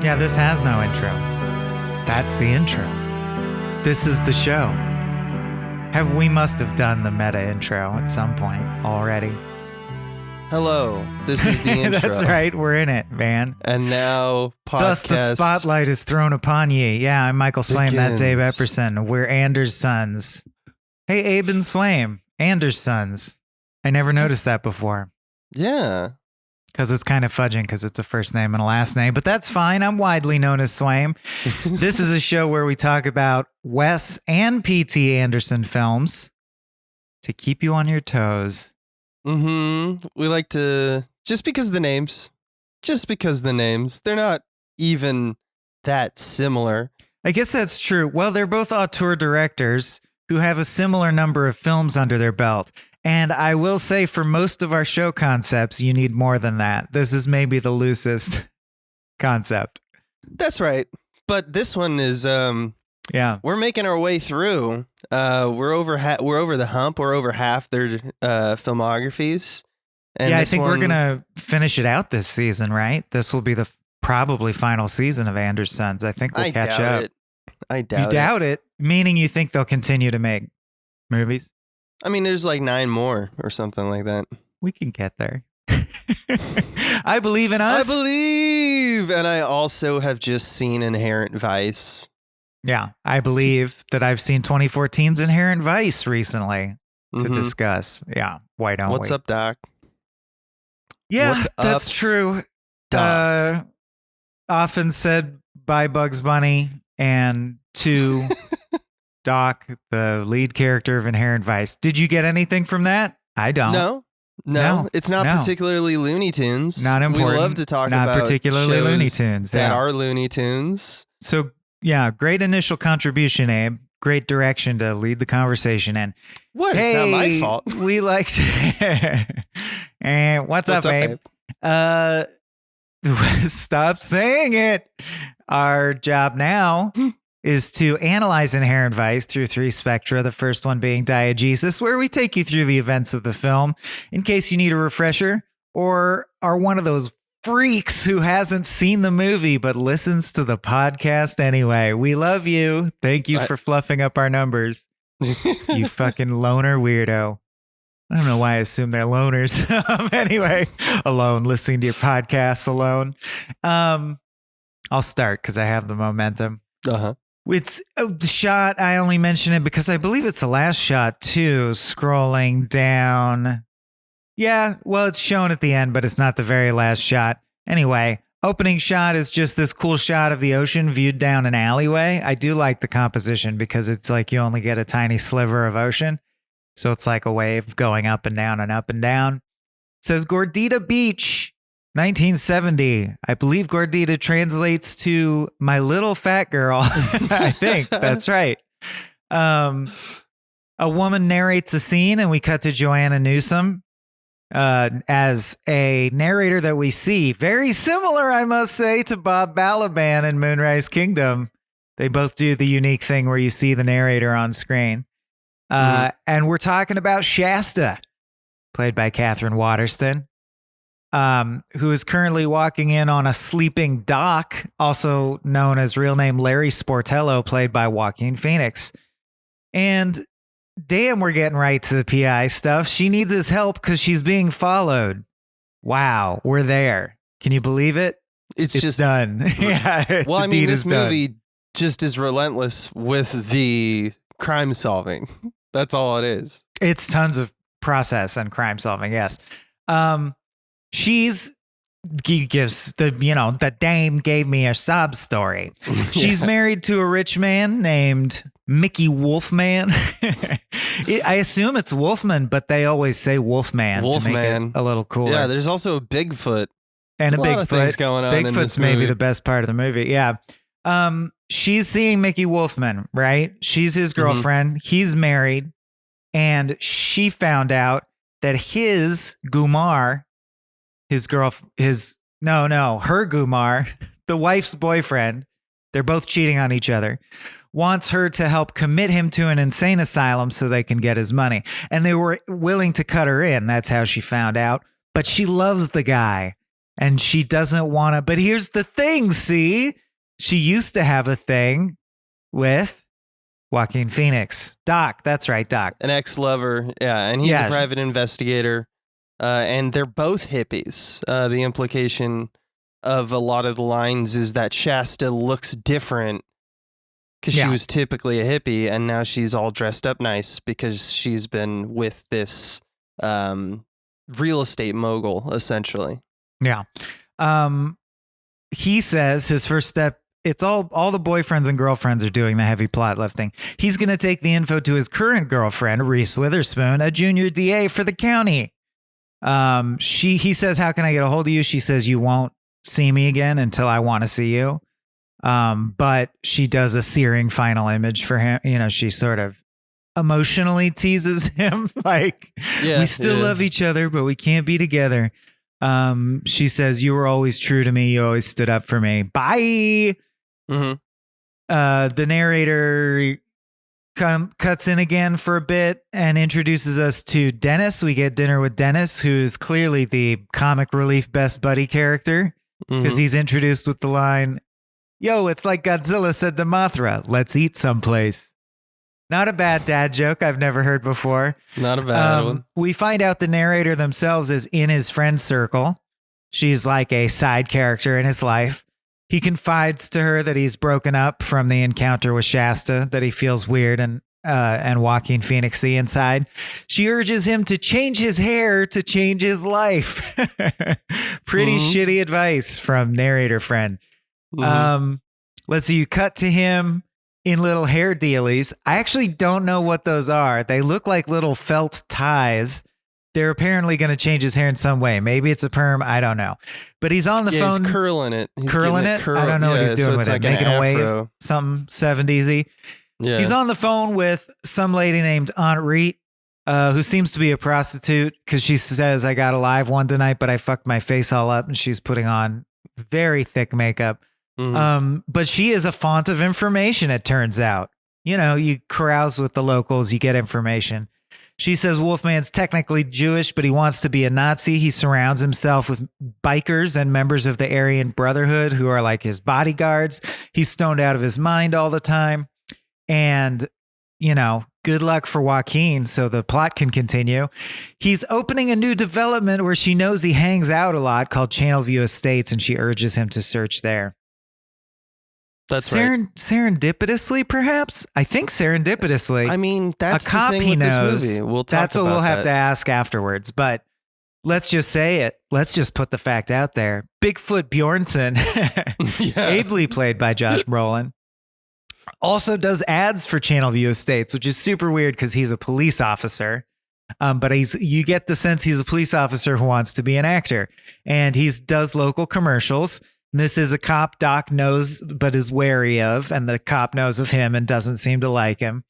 Yeah, this has no intro. That's the intro. This is the show. We must have done the meta intro at some point already. Hello, this is the intro. That's right, we're in it, man. And now, podcast. Thus the spotlight is thrown upon ye. Yeah, I'm Michael Swaim. That's Abe Epperson. We're Anders' sons. Hey, Abe and Swaim. Anders' sons. I never noticed that before. Yeah. Because it's kind of fudging because it's a first name and a last name, but that's fine. I'm widely known as Swaim. This is a show where we talk about Wes and P.T. Anderson films to keep you on your toes. Mm-hmm. We like to, just because the names, they're not even that similar. I guess that's true. Well, they're both auteur directors who have a similar number of films under their belt. And I will say for most of our show concepts, you need more than that. This is maybe the loosest concept. That's right. But this one is, we're making our way through. We're over the hump. We're over half their filmographies. And I think we're going to finish it out this season, right? This will be the probably final season of Anders' Sons. I think we'll catch up. I doubt it. You doubt it? Meaning you think they'll continue to make movies? I mean, there's like 9 more or something like that. We can get there. I believe in us. I believe. And I also have just seen Inherent Vice. Yeah, I believe that I've seen 2014's Inherent Vice recently to discuss. Yeah, why don't we? What's up, Doc? Yeah, What's that's up, true. Doc? Often said by Bugs Bunny and to Doc, the lead character of Inherent Vice. Did you get anything from that? I don't. No, it's not particularly Looney Tunes. Not important. We love to talk not about particularly shows Looney Tunes that are Looney Tunes. So, yeah, great initial contribution, Abe. Great direction to lead the conversation in. What? It's not my fault. We liked. And what's up, Abe? Stop saying it. Our job now is to analyze Inherent Vice through 3 spectra, the first one being diegesis, where we take you through the events of the film in case you need a refresher or are one of those freaks who hasn't seen the movie but listens to the podcast anyway. We love you. Thank you for fluffing up our numbers. You fucking loner weirdo. I don't know why I assume they're loners. Anyway, alone, listening to your podcasts alone. I'll start because I have the momentum. Uh-huh. It's a shot. I only mention it because I believe it's the last shot too. Scrolling down. Yeah, well, it's shown at the end, but it's not the very last shot. Anyway, opening shot is just this cool shot of the ocean viewed down an alleyway. I do like the composition because it's like you only get a tiny sliver of ocean. So it's like a wave going up and down and up and down. It says Gordita Beach. 1970. I believe Gordita translates to my little fat girl. I think that's right. A woman narrates a scene and we cut to Joanna Newsom as a narrator that we see. Very similar, I must say, to Bob Balaban in Moonrise Kingdom. They both do the unique thing where you see the narrator on screen. And we're talking about Shasta, played by Catherine Waterston. Who is currently walking in on a sleeping Doc, also known as real name Larry Sportello, played by Joaquin Phoenix. And damn, we're getting right to the PI stuff. She needs his help because she's being followed. Wow, we're there. Can you believe it? It's just done. Yeah. Well, I mean, this movie just is relentless with the crime solving. That's all it is. It's tons of process and crime solving. Yes. He gives the dame gave me a sob story. She's married to a rich man named Mickey Wolfman. I assume it's Wolfman, but they always say Wolfman to make it a little cooler. Yeah, there's also a Bigfoot. And a lot Bigfoot. Of things going on. Bigfoot's maybe the best part of the movie. Yeah. She's seeing Mickey Wolfman, right? She's his girlfriend. He's married. And she found out that his Gumar, her Gumar, the wife's boyfriend, they're both cheating on each other, wants her to help commit him to an insane asylum so they can get his money. And they were willing to cut her in. That's how she found out. But she loves the guy. And she doesn't want to. But here's the thing, see? She used to have a thing with Joaquin Phoenix. Doc, that's right, Doc. An ex-lover, yeah, and he's a private investigator, and they're both hippies. The implication of a lot of the lines is that Shasta looks different because she was typically a hippie, and now she's all dressed up nice because she's been with this real estate mogul, essentially. Yeah. He says his first step, it's all the boyfriends and girlfriends are doing the heavy plot lifting. He's going to take the info to his current girlfriend, Reese Witherspoon, a junior DA for the county. He says, how can I get a hold of you? She says, you won't see me again until I want to see you. But she does a searing final image for him. You know, she sort of emotionally teases him like, we still love each other, but we can't be together. She says, you were always true to me. You always stood up for me. Bye. Mm-hmm. The narrator cuts in again for a bit and introduces us to Dennis. We get dinner with Dennis, who's clearly the comic relief best buddy character because he's introduced with the line, yo, it's like Godzilla said to Mothra, let's eat someplace. Not a bad dad joke I've never heard before. Not a bad one. We find out the narrator themselves is in his friend circle. She's like a side character in his life. He confides to her that he's broken up from the encounter with Shasta, that he feels weird and Joaquin Phoenixy inside. She urges him to change his hair to change his life. Pretty shitty advice from narrator friend. Let's see, you cut to him in little hair dealies. I actually don't know what those are. They look like little felt ties. They're apparently going to change his hair in some way. Maybe it's a perm. I don't know. But he's on the phone. He's curling it. Curling it? I don't know what he's doing with it. Making a wave. Something 70s-y. Yeah. He's on the phone with some lady named Aunt Reet, who seems to be a prostitute because she says, I got a live one tonight, but I fucked my face all up. And she's putting on very thick makeup. But she is a font of information, it turns out. You know, you carouse with the locals, you get information. She says Wolfman's technically Jewish, but he wants to be a Nazi. He surrounds himself with bikers and members of the Aryan Brotherhood who are like his bodyguards. He's stoned out of his mind all the time. And, you know, good luck for Joaquin so the plot can continue. He's opening a new development where she knows he hangs out a lot called Channelview Estates, and she urges him to search there. That's right. Serendipitously, perhaps? I think serendipitously. I mean, that's a cop the thing he knows. This movie. We'll talk that's what we'll have to ask afterwards. But let's just say it. Let's just put the fact out there. Bigfoot Bjornsson, ably played by Josh Brolin, also does ads for Channelview Estates, which is super weird because he's a police officer. But you get the sense he's a police officer who wants to be an actor. And he does local commercials. This is a cop Doc knows but is wary of, and the cop knows of him and doesn't seem to like him.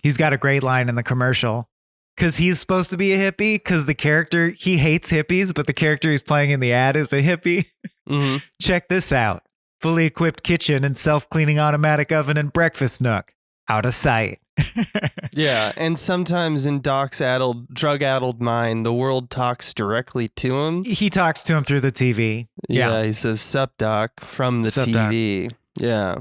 He's got a great line in the commercial because he's supposed to be a hippie because the character, he hates hippies, but the character he's playing in the ad is a hippie. Check this out. Fully equipped kitchen and self-cleaning automatic oven and breakfast nook. Out of sight. Yeah, and sometimes in Doc's drug-addled mind, the world talks directly to him. He talks to him through the TV. Yeah, he says, sup, Doc, from the TV. Doc. Yeah.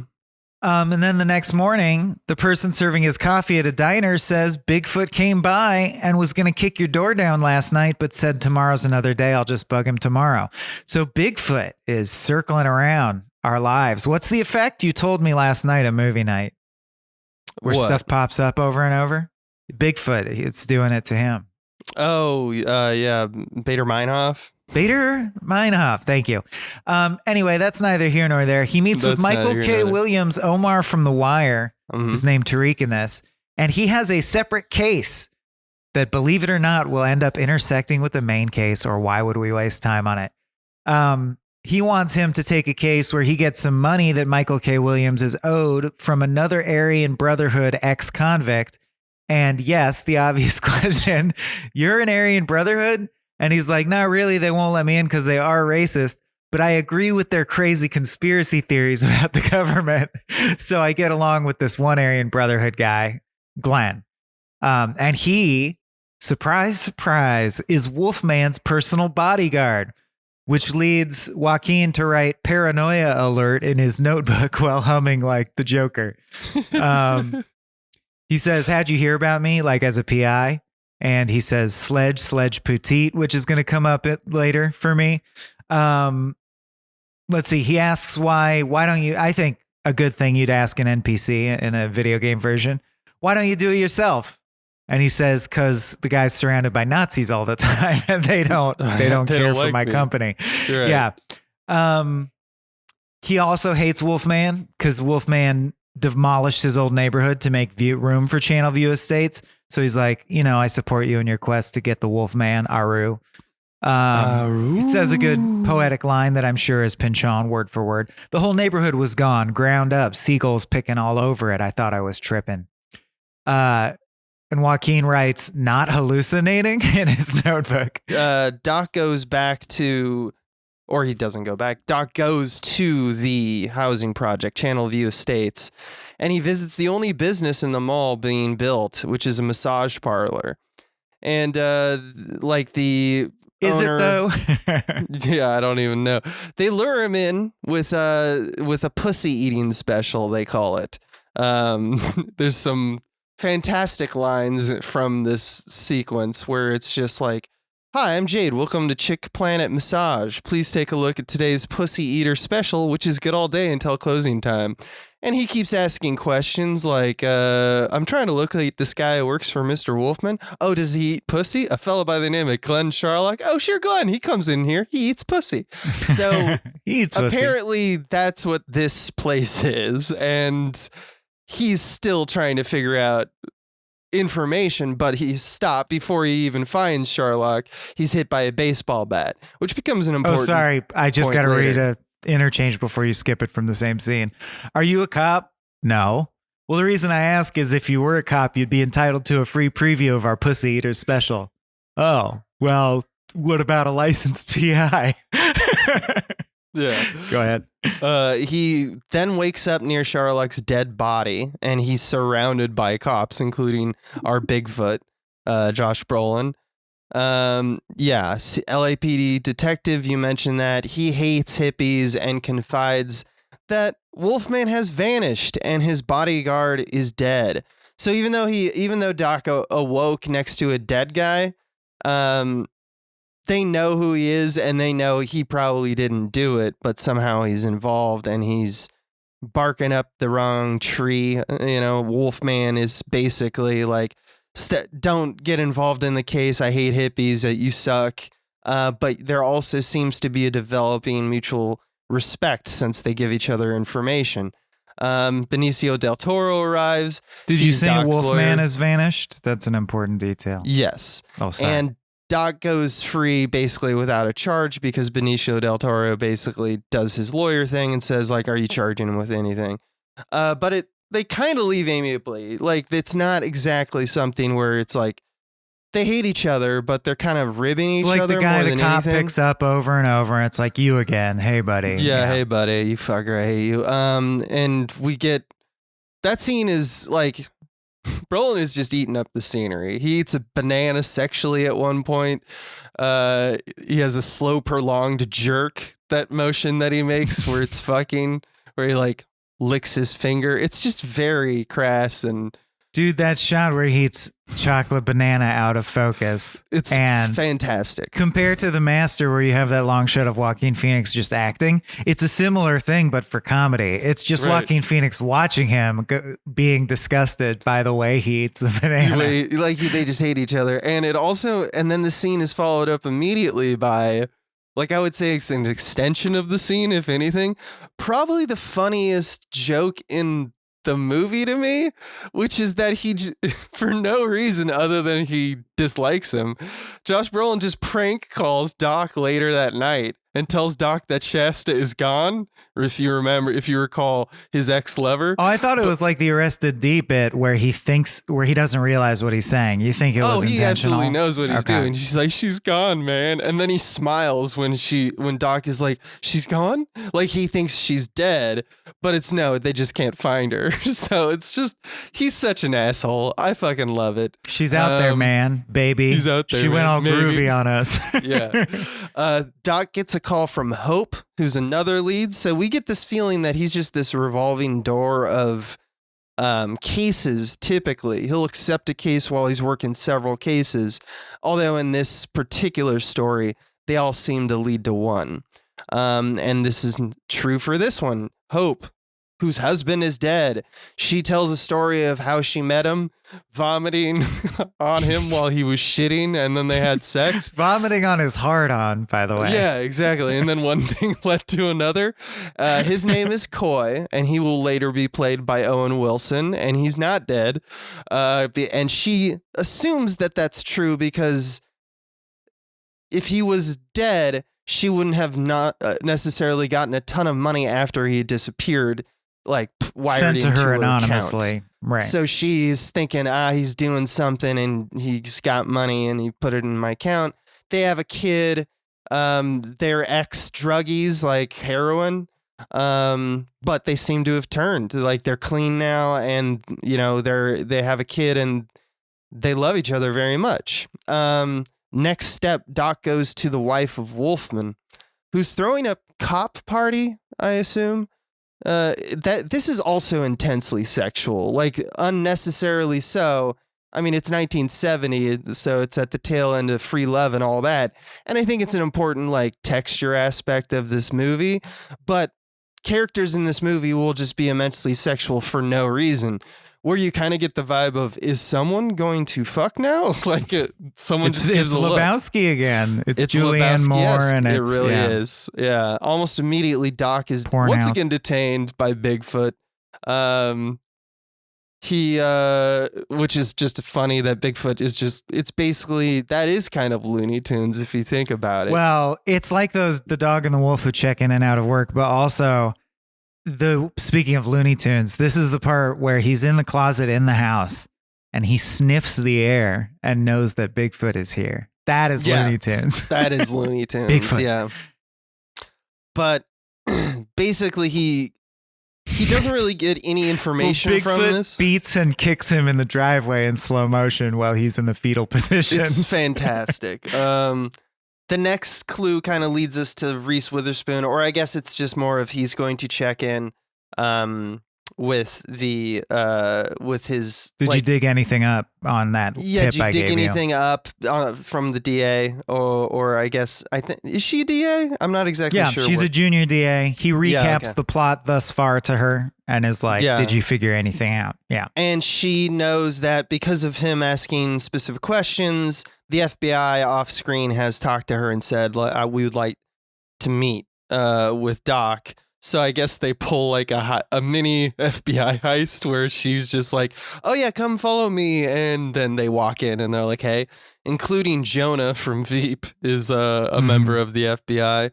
And then the next morning, the person serving his coffee at a diner says Bigfoot came by and was going to kick your door down last night, but said tomorrow's another day. I'll just bug him tomorrow. So Bigfoot is circling around our lives. What's the effect? You told me last night at movie night. Where stuff pops up over and over. Bigfoot, it's doing it to him. Oh, yeah. Bader Meinhof. Thank you. Anyway, that's neither here nor there. He meets with Michael K. Williams, Omar from The Wire, who's named Tariq in this, and he has a separate case that, believe it or not, will end up intersecting with the main case, or why would we waste time on it? He wants him to take a case where he gets some money that Michael K. Williams is owed from another Aryan Brotherhood ex-convict. And yes, the obvious question, you're an Aryan Brotherhood? And he's like, not really. They won't let me in because they are racist. But I agree with their crazy conspiracy theories about the government. So I get along with this one Aryan Brotherhood guy, Glenn. And he surprise, surprise, is Wolfman's personal bodyguard, which leads Joaquin to write paranoia alert in his notebook while humming like the Joker. He says, how'd you hear about me? Like as a PI? And he says, sledge petite, which is going to come up later for me. Let's see. He asks why don't you, I think a good thing you'd ask an NPC in a video game version. Why don't you do it yourself? And he says, because the guy's surrounded by Nazis all the time and they don't care for my company. Right. Yeah. He also hates Wolfman because Wolfman demolished his old neighborhood to make room for Channel View Estates. So he's like, I support you in your quest to get the Wolfman, Aru. He says a good poetic line that I'm sure is Pinchon word for word. The whole neighborhood was gone, ground up, seagulls picking all over it. I thought I was tripping. And Joaquin writes, not hallucinating in his notebook. Doc goes back to, or he doesn't go back. Doc goes to the housing project, Channel View Estates, and he visits the only business in the mall being built, which is a massage parlor. And like the Is owner, it though? Yeah, I don't even know. They lure him in with a pussy eating special, they call it. There's some fantastic lines from this sequence where it's just like, hi, I'm Jade. Welcome to Chick Planet Massage. Please take a look at today's Pussy Eater special, which is good all day until closing time. And he keeps asking questions like, I'm trying to locate this guy who works for Mr. Wolfman. Oh, does he eat pussy? A fellow by the name of Glenn Sharlock. Oh, sure, Glenn. He comes in here. He eats pussy. So he eats apparently that's what this place is. And he's still trying to figure out information, but he's stopped before he even finds Sharlock. He's hit by a baseball bat, which becomes an important. Oh, sorry. I just got to read a interchange before you skip it from the same scene. Are you a cop? No. Well, the reason I ask is if you were a cop, you'd be entitled to a free preview of our Pussy Eater special. Oh, well, what about a licensed PI? Yeah. Go ahead. He then wakes up near Sharlock's dead body, and he's surrounded by cops, including our Bigfoot, Josh Brolin. LAPD detective, you mentioned that. He hates hippies and confides that Wolfman has vanished and his bodyguard is dead. So even though Doc awoke next to a dead guy, they know who he is and they know he probably didn't do it, but somehow he's involved and he's barking up the wrong tree. Wolfman is basically like, don't get involved in the case. I hate hippies. You suck. But there also seems to be a developing mutual respect since they give each other information. Benicio del Toro arrives. Did you say Wolfman has vanished? That's an important detail. Yes. Oh, sorry. And Doc goes free basically without a charge because Benicio del Toro basically does his lawyer thing and says, like, are you charging him with anything? But they kind of leave amiably. Like, it's not exactly something where it's like they hate each other, but they're kind of ribbing each other more than anything. Like the guy the cop picks up over and over, and it's like, you again. Hey, buddy. Yeah, hey, buddy. You fucker. I hate you. And we get that scene is like Brolin is just eating up the scenery. He eats a banana sexually at one point. He has a slow, prolonged jerk, that motion that he makes where it's fucking, where he like licks his finger. It's just very crass. And dude, that shot where he eats chocolate banana out of focus. It's fantastic. Compared to The Master, where you have that long shot of Joaquin Phoenix just acting, it's a similar thing, but for comedy. It's just right. Joaquin Phoenix watching him being disgusted by the way he eats the banana. They just hate each other. And then the scene is followed up immediately by, like, I would say it's an extension of the scene, if anything. Probably the funniest joke in the movie to me, which is that he, for no reason other than he dislikes him, Josh Brolin just prank calls Doc later that night and tells Doc that Shasta is gone if you recall his ex-lover. Oh, I thought it was like the Arrested Deep bit where he doesn't realize what he's saying. You think it was intentional? He absolutely knows what he's doing. She's like, she's gone, man. And then he smiles when Doc is like, she's gone? Like he thinks she's dead, but it's no, they just can't find her. So it's just, he's such an asshole. I fucking love it. She's out there, man, baby. She's out there. She went all groovy on us. Yeah. Doc gets a call from Hope, who's another lead. So we get this feeling that he's just this revolving door of cases. Typically, he'll accept a case while he's working several cases. Although in this particular story, they all seem to lead to one. And this is true for this one. Hope, whose husband is dead. She tells a story of how she met him, vomiting on him while he was shitting, and then they had sex. Vomiting on his hard-on, by the way. Yeah, exactly. And then one thing led to another. His name is Coy, and he will later be played by Owen Wilson, and he's not dead. And she assumes that that's true because if he was dead, she wouldn't have not necessarily gotten a ton of money after he had disappeared, like wired sent to into her account. anonymously. Right. So she's thinking, he's doing something and he's got money and he put it in my account. They have a kid. They're ex-druggies like heroin. But they seem to have turned. Like they're clean now, and they have a kid and they love each other very much. Next step, Doc goes to the wife of Wolfman, who's throwing a cop party, I assume. That this is also intensely sexual, like unnecessarily so. I mean, it's 1970, so it's at the tail end of free love and all that. And I think it's an important like texture aspect of this movie, but characters in this movie will just be immensely sexual for no reason. Where you kind of get the vibe of, is someone going to fuck now? Like someone just gives a look. It's Lebowski again. It's Julianne Moore, yes, and it really is. Yeah, almost immediately Doc is once again detained by Bigfoot. Which is just funny that Bigfoot is it's basically, that is kind of Looney Tunes if you think about it. Well, it's like the dog and the wolf who check in and out of work, but also speaking of Looney Tunes, this is the part where he's in the closet in the house and he sniffs the air and knows that Bigfoot is here. That is Looney Tunes. That is Looney Tunes. Bigfoot. Yeah. But basically he doesn't really get any information from this. Bigfoot beats and kicks him in the driveway in slow motion while he's in the fetal position. It's fantastic. The next clue kind of leads us to Reese Witherspoon, or I guess it's just more of he's going to check in with his. Did you dig anything up on that? Yeah, tip did you I dig gave anything up from the DA, or I guess is she a DA? I'm not exactly sure. Yeah, she's a junior DA. He recaps the plot thus far to her and is like, "Did you figure anything out?" Yeah, and she knows that because of him asking specific questions, the FBI off screen has talked to her and said, "We would like to meet with Doc." So I guess they pull like a mini FBI heist where she's just like, "Oh yeah, come follow me," and then they walk in and they're like, "Hey," including Jonah from Veep is a member of the FBI.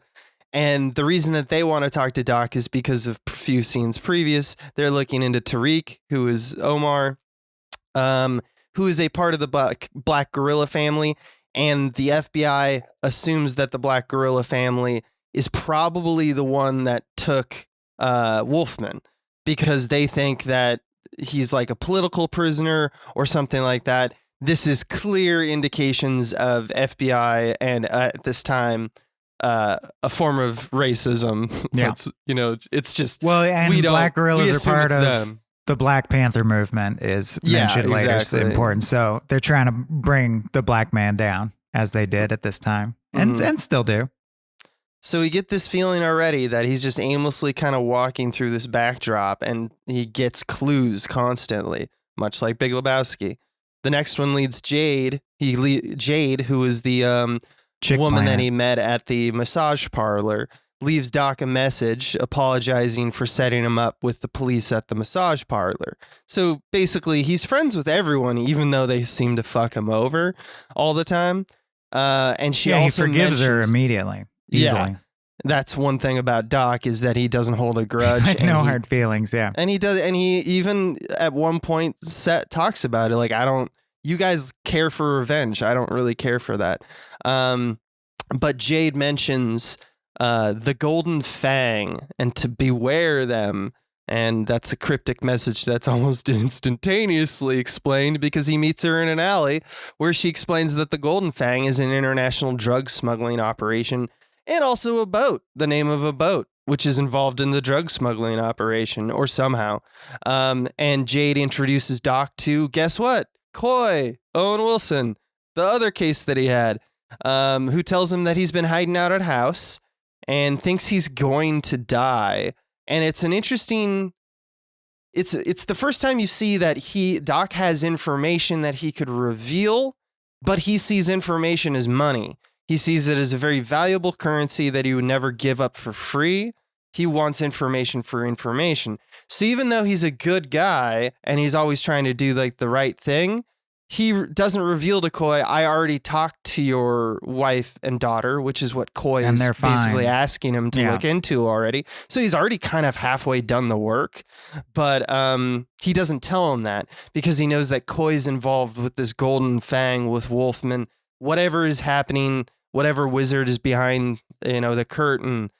And the reason that they want to talk to Doc is because of a few scenes previous. They're looking into Tariq, who is Omar, who is a part of the Black Gorilla family. And the FBI assumes that the Black Gorilla family is probably the one that took Wolfman, because they think that he's like a political prisoner or something like that. This is clear indications of FBI and at this time a form of racism. Yeah. It's just, and Black Gorillas are part of the Black Panther movement is mentioned later. Exactly. It's important. So they're trying to bring the black man down, as they did at this time and still do. So we get this feeling already that he's just aimlessly kind of walking through this backdrop, and he gets clues constantly, much like Big Lebowski. The next one leads Jade. Jade, who is the woman that he met at the massage parlor, leaves Doc a message apologizing for setting him up with the police at the massage parlor. So basically, he's friends with everyone, even though they seem to fuck him over all the time. And she also he forgives her immediately. Easily. Yeah. That's one thing about Doc, is that he doesn't hold a grudge. No hard feelings, yeah. And he does, and he even at one point talks about it, like, you guys care for revenge. I don't really care for that. But Jade mentions the Golden Fang and to beware them. And that's a cryptic message that's almost instantaneously explained, because he meets her in an alley where she explains that the Golden Fang is an international drug smuggling operation, and also a boat, the name of a boat, which is involved in the drug smuggling operation, or somehow. And Jade introduces Doc to, guess what? Coy, Owen Wilson, the other case that he had, who tells him that he's been hiding out at house and thinks he's going to die. And it's an interesting, it's the first time you see that Doc has information that he could reveal, but he sees information as money. He sees it as a very valuable currency that he would never give up for free. He wants information for information. So even though he's a good guy and he's always trying to do like the right thing, he doesn't reveal to Coy, I already talked to your wife and daughter, which is what Coy is basically asking him to look into already. So he's already kind of halfway done the work, but he doesn't tell him that, because he knows that Coy's involved with this Golden Fang, with Wolfman. Whatever is happening, whatever wizard is behind, the curtain,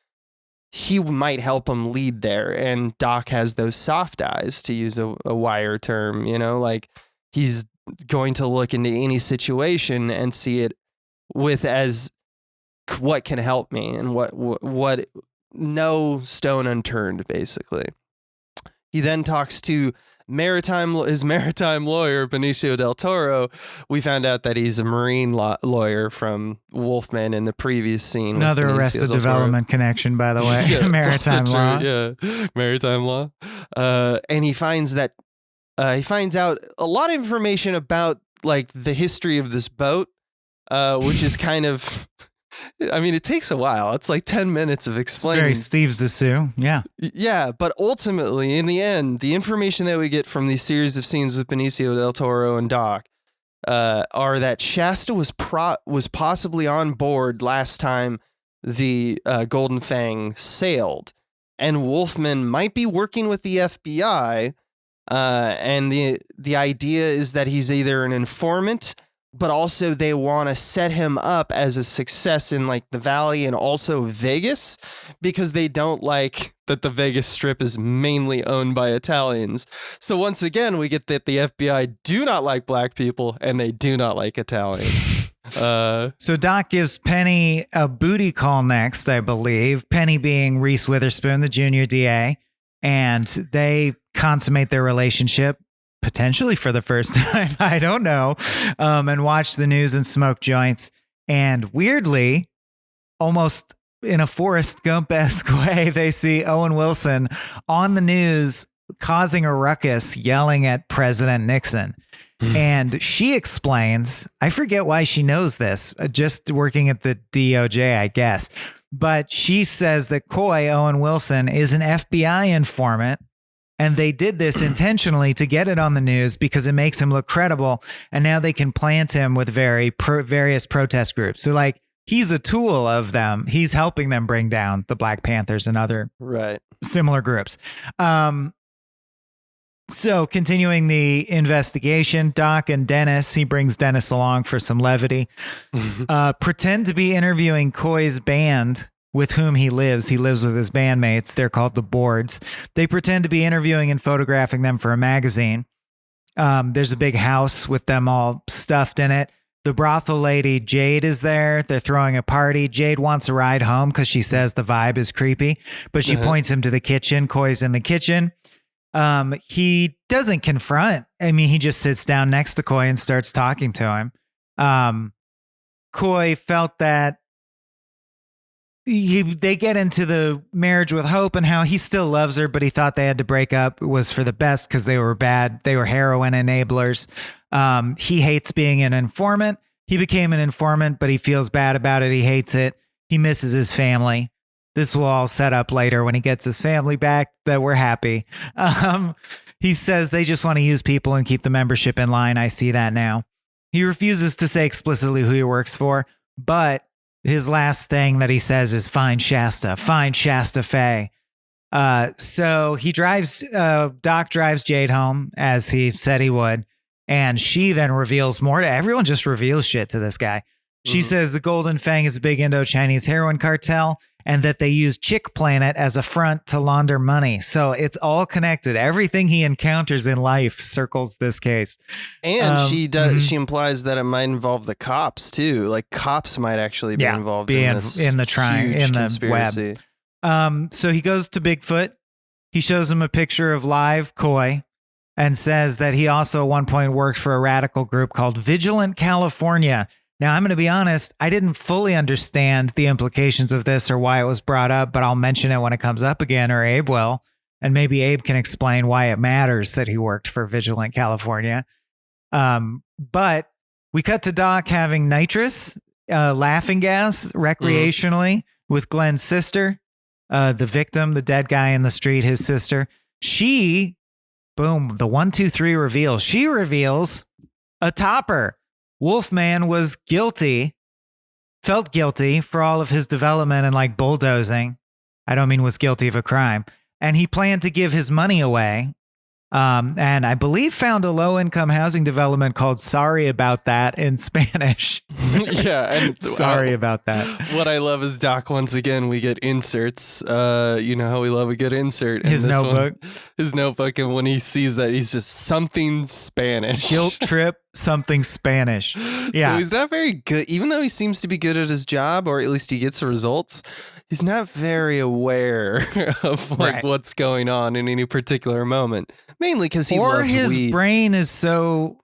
he might help him lead there. And Doc has those soft eyes, to use a wire term, like he's going to look into any situation and see it with as what can help me, and what no stone unturned, basically. He then talks to his maritime lawyer, Benicio del Toro. We found out that he's a marine lawyer from Wolfman in the previous scene. Another Arrested Development connection, by the way. Yeah, maritime law. Yeah, maritime law. And he finds out a lot of information about like the history of this boat, which is kind of, it takes a while. It's like 10 minutes of explaining. Very Steve Zissou. Yeah. Yeah. But ultimately, in the end, the information that we get from these series of scenes with Benicio del Toro and Doc are that Shasta was possibly on board last time the Golden Fang sailed, and Wolfman might be working with the FBI. And the idea is that he's either an informant, but also they want to set him up as a success in like the Valley and also Vegas, because they don't like that the Vegas Strip is mainly owned by Italians. So once again, we get that the FBI do not like black people and they do not like Italians. So Doc gives Penny a booty call next, I believe. Penny being Reese Witherspoon, the junior DA, and they consummate their relationship, potentially for the first time, I don't know, and watch the news and smoke joints. And weirdly, almost in a Forrest Gump-esque way, they see Owen Wilson on the news causing a ruckus, yelling at President Nixon. And she explains, I forget why she knows this, just working at the DOJ, I guess. But she says that Coy, Owen Wilson, is an FBI informant, and they did this intentionally to get it on the news because it makes him look credible, and now they can plant him with various protest groups. So, like, he's a tool of them. He's helping them bring down the Black Panthers and other similar groups. So, continuing the investigation, Doc and Dennis, he brings Dennis along for some levity, pretend to be interviewing Coy's band with whom he lives. He lives with his bandmates. They're called the Boards. They pretend to be interviewing and photographing them for a magazine. There's a big house with them all stuffed in it. The brothel lady, Jade, is there. They're throwing a party. Jade wants a ride home because she says the vibe is creepy, but she points him to the kitchen. Coy's in the kitchen. He doesn't confront. He just sits down next to Coy and starts talking to him. Coy felt that they get into the marriage with hope and how he still loves her, but he thought they had to break up. It was for the best because they were bad. They were heroin enablers. He hates being an informant. He became an informant, but he feels bad about it. He hates it. He misses his family. This will all set up later when he gets his family back that we're happy. He says they just want to use people and keep the membership in line. I see that now. He refuses to say explicitly who he works for, but his last thing that he says is find Shasta Faye. So he drives, Doc drives Jade home as he said he would. And she then reveals more. Everyone just reveals shit to this guy. She says the Golden Fang is a big Indo-Chinese heroin cartel and that they use Chick Planet as a front to launder money. So it's all connected. Everything he encounters in life circles this case. And she implies that it might involve the cops too. Like cops might actually be involved in this in the conspiracy. Web. So he goes to Bigfoot. He shows him a picture of live koi and says that he also at one point worked for a radical group called Vigilant California. Now, I'm going to be honest, I didn't fully understand the implications of this or why it was brought up, but I'll mention it when it comes up again, or Abe will. And maybe Abe can explain why it matters that he worked for Vigilant California. But we cut to Doc having nitrous, laughing gas recreationally with Glenn's sister, the victim, the dead guy in the street, his sister. She, boom, the 1, 2, 3 reveal. She reveals a topper. Wolfman was felt guilty for all of his development and like bulldozing. I don't mean was guilty of a crime. And he planned to give his money away. And I believe found a low-income housing development called Sorry About That in Spanish. Yeah. And sorry about that. What I love is Doc, once again, we get inserts. You know how we love a good insert. His notebook. His notebook. And when he sees that, he's just something Spanish. Guilt trip, something Spanish. Yeah. So he's not very good. Even though he seems to be good at his job, or at least he gets the results, he's not very aware of what's going on in any particular moment. Mainly because he loves weed. Or his brain is so,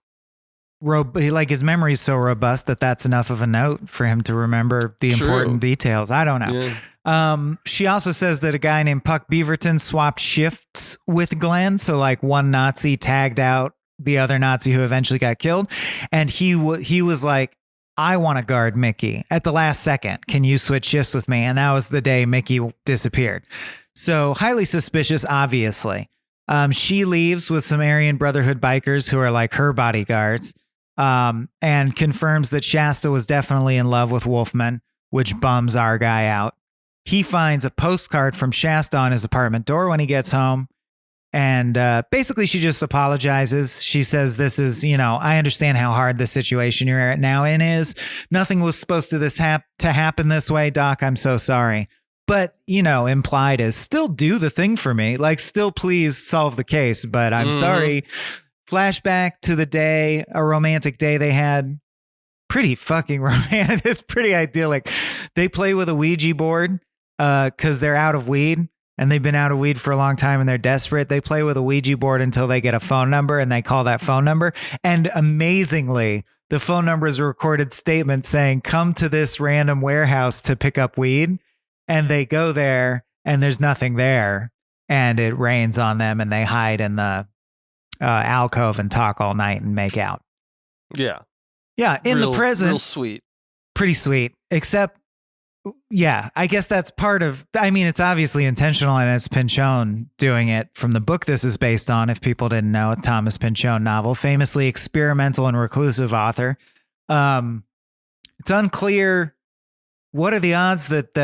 his memory is so robust that's enough of a note for him to remember the important details. I don't know. Yeah. She also says that a guy named Puck Beaverton swapped shifts with Glenn. So like one Nazi tagged out the other Nazi who eventually got killed. And he was like, I want to guard Mickey at the last second. Can you switch shifts with me? And that was the day Mickey disappeared. So highly suspicious, obviously. She leaves with some Aryan Brotherhood bikers who are like her bodyguards, and confirms that Shasta was definitely in love with Wolfman, which bums our guy out. He finds a postcard from Shasta on his apartment door when he gets home. And basically, she just apologizes. She says, this is, I understand how hard the situation you're now in is. Nothing was supposed to happen this way, Doc. I'm so sorry. But, implied is still do the thing for me. Like, still please solve the case. But I'm sorry. Flashback to the day, a romantic day they had. Pretty fucking romantic. It's pretty idyllic. They play with a Ouija board because they're out of weed. And they've been out of weed for a long time and they're desperate. They play with a Ouija board until they get a phone number and they call that phone number. And amazingly, the phone number is a recorded statement saying, come to this random warehouse to pick up weed. And they go there and there's nothing there. And it rains on them and they hide in the alcove and talk all night and make out. Yeah. Yeah. In the present. Real sweet. Pretty sweet. Except, yeah, I guess that's part of, it's obviously intentional and it's Pynchon doing it from the book this is based on. If people didn't know, a Thomas Pynchon novel, famously experimental and reclusive author. It's unclear what are the odds that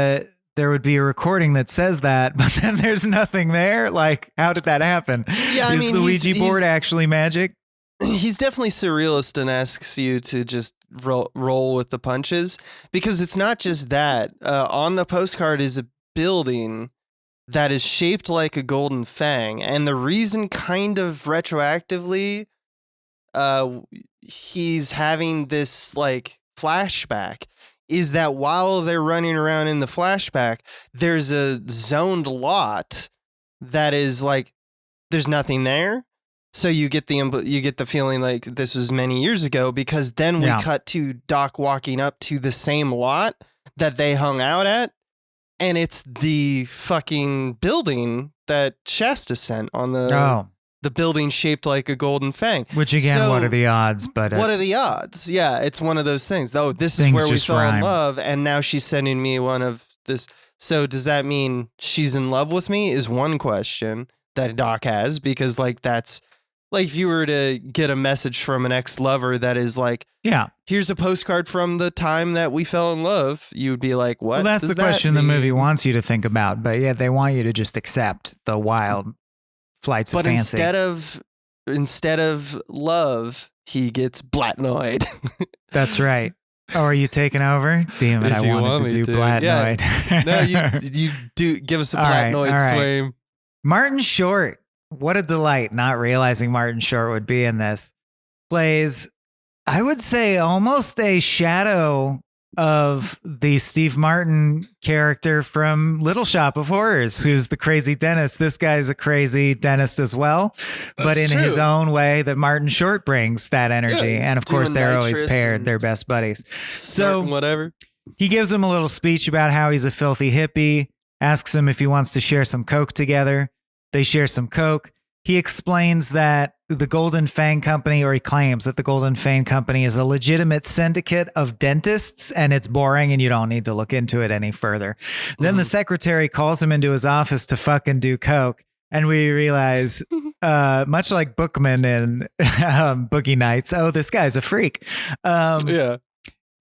there would be a recording that says that, but then there's nothing there. Like, how did that happen? Yeah, is the Ouija board actually magic? He's definitely surrealist and asks you to just roll with the punches, because it's not just that. On the postcard is a building that is shaped like a golden fang, and the reason, kind of retroactively, he's having this like flashback is that while they're running around in the flashback, there's a zoned lot that is like there's nothing there. So you get the feeling like this was many years ago, because then we cut to Doc walking up to the same lot that they hung out at, and it's the fucking building that Shasta sent on the building shaped like a golden fang. Which again, what are the odds? But what are the odds? Yeah, it's one of those things. Though this is where we fell in love, and now she's sending me one of this. So does that mean she's in love with me? Is one question that Doc has, because like that's Like if you were to get a message from an ex-lover that is like, yeah, here's a postcard from the time that we fell in love, you would be like, what? Well, that's the question the movie wants you to think about. But yeah, they want you to just accept the wild flights of fancy. But instead of love, he gets blatnoid. That's right. Oh, are you taking over? Damn it, I wanted to do blatnoid. Yeah. No, you do give us a blatnoid swing. Martin Short. What a delight, not realizing Martin Short would be in this. Plays, I would say, almost a shadow of the Steve Martin character from Little Shop of Horrors, who's the crazy dentist. This guy's a crazy dentist as well, but in his own way that Martin Short brings that energy. And of course, they're always paired. They're best buddies. So whatever. He gives him a little speech about how he's a filthy hippie, asks him if he wants to share some coke together. They share some coke. He explains that the Golden Fang Company, or he claims that the Golden Fang Company is a legitimate syndicate of dentists, and it's boring and you don't need to look into it any further. Then the secretary calls him into his office to fucking do coke. And we realize, much like Bookman in Boogie Nights, oh, this guy's a freak.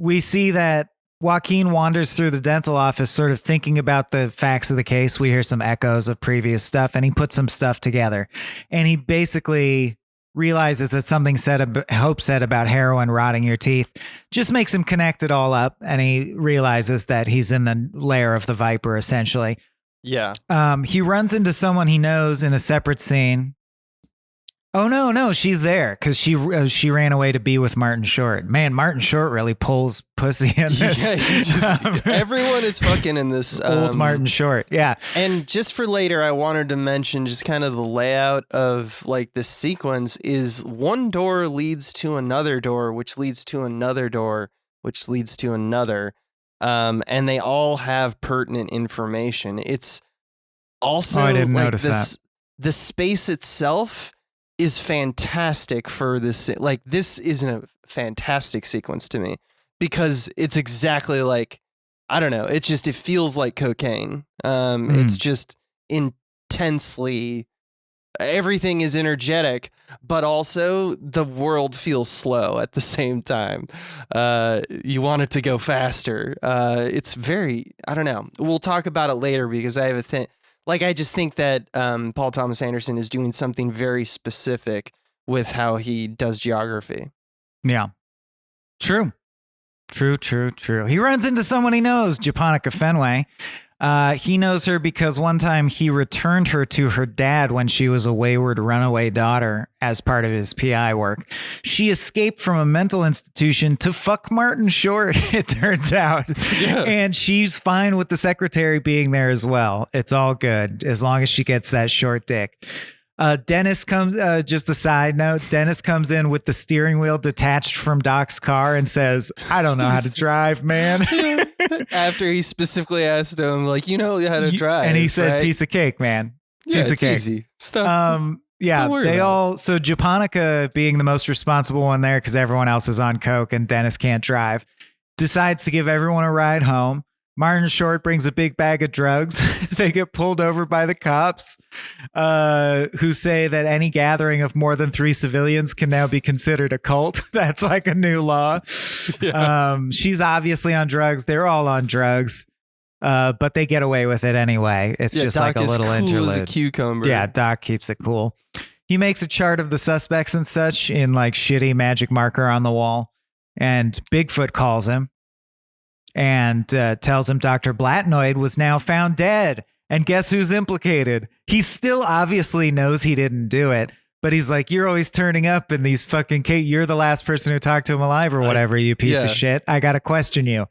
We see that Joaquin wanders through the dental office sort of thinking about the facts of the case. We hear some echoes of previous stuff, and he puts some stuff together. And he basically realizes that something Hope said about heroin rotting your teeth just makes him connect it all up, and he realizes that he's in the lair of the Viper, essentially. Yeah. He runs into someone he knows in a separate scene. Oh, no, she's there because she ran away to be with Martin Short. Man, Martin Short really pulls pussy in this. Yeah, he's just, everyone is fucking in this. Old Martin Short, yeah. And just for later, I wanted to mention just kind of the layout of like this sequence is one door leads to another door, which leads to another door, which leads to another. And they all have pertinent information. It's also I didn't notice that. The space itself is fantastic for this. Like, this is a fantastic sequence to me because it's exactly like, I don't know. It feels like cocaine. It's just intensely, everything is energetic, but also the world feels slow at the same time. You want it to go faster. It's very, I don't know. We'll talk about it later because I have a thing. Like, I just think that Paul Thomas Anderson is doing something very specific with how he does geography. Yeah. True. He runs into someone he knows, Japonica Fenway. He knows her because one time he returned her to her dad when she was a wayward runaway daughter as part of his PI work. She escaped from a mental institution to fuck Martin Short, it turns out. Yeah. And she's fine with the secretary being there as well. It's all good as long as she gets that short dick. Dennis comes, just a side note, Dennis comes in with the steering wheel detached from Doc's car and says, I don't know how to drive, man. After he specifically asked him, like, you know how to drive. And he said, right? Piece of cake, man. Piece of cake. Easy stuff. Yeah, so Japonica, being the most responsible one there because everyone else is on coke and Dennis can't drive, decides to give everyone a ride home. Martin Short brings a big bag of drugs. They get pulled over by the cops, who say that any gathering of more than 3 civilians can now be considered a cult. That's like a new law. Yeah. She's obviously on drugs. They're all on drugs, but they get away with it anyway. It's just Doc like a little cool interlude. As a cucumber. Yeah, Doc keeps it cool. He makes a chart of the suspects and such in like shitty magic marker on the wall, and Bigfoot calls him. And tells him Dr. Blatnoid was now found dead. And guess who's implicated? He still obviously knows he didn't do it. But he's like, you're always turning up in these fucking you're the last person who talked to him alive or whatever, you piece of shit. I got to question you.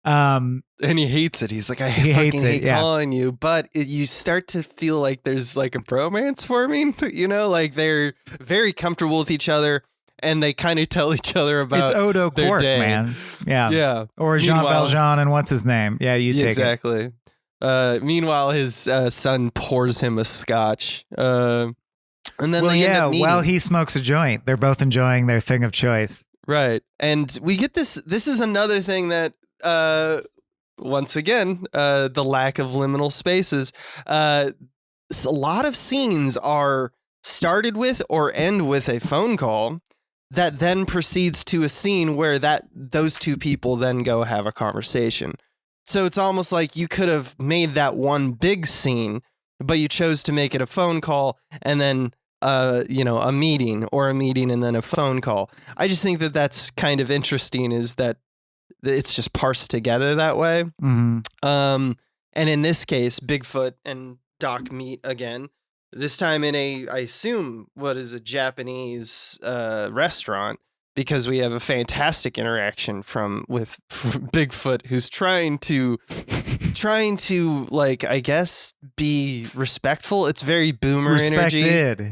And he hates it. He's like, I fucking hate calling you. But you start to feel like there's like a bromance forming. You know, like they're very comfortable with each other. And they kind of tell each other about it's Odo their Quark, day. Man. Yeah. Yeah. Or Jean Valjean and what's his name? Yeah, you take exactly. it. Meanwhile, his son pours him a scotch. And then they end up meeting. Well, he smokes a joint. They're both enjoying their thing of choice. Right. And we get this. This is another thing that, once again, the lack of liminal spaces. A lot of scenes are started with or end with a phone call that then proceeds to a scene where those two people then go have a conversation. So it's almost like you could have made that one big scene, but you chose to make it a phone call and then a meeting, or a meeting and then a phone call. I just think that that's kind of interesting, is that it's just parsed together that way. Mm-hmm. And in this case, Bigfoot and Doc meet again, this time in I assume, what is a Japanese restaurant, because we have a fantastic interaction with Bigfoot, who's trying to like, I guess, be respectful. It's very boomer energy.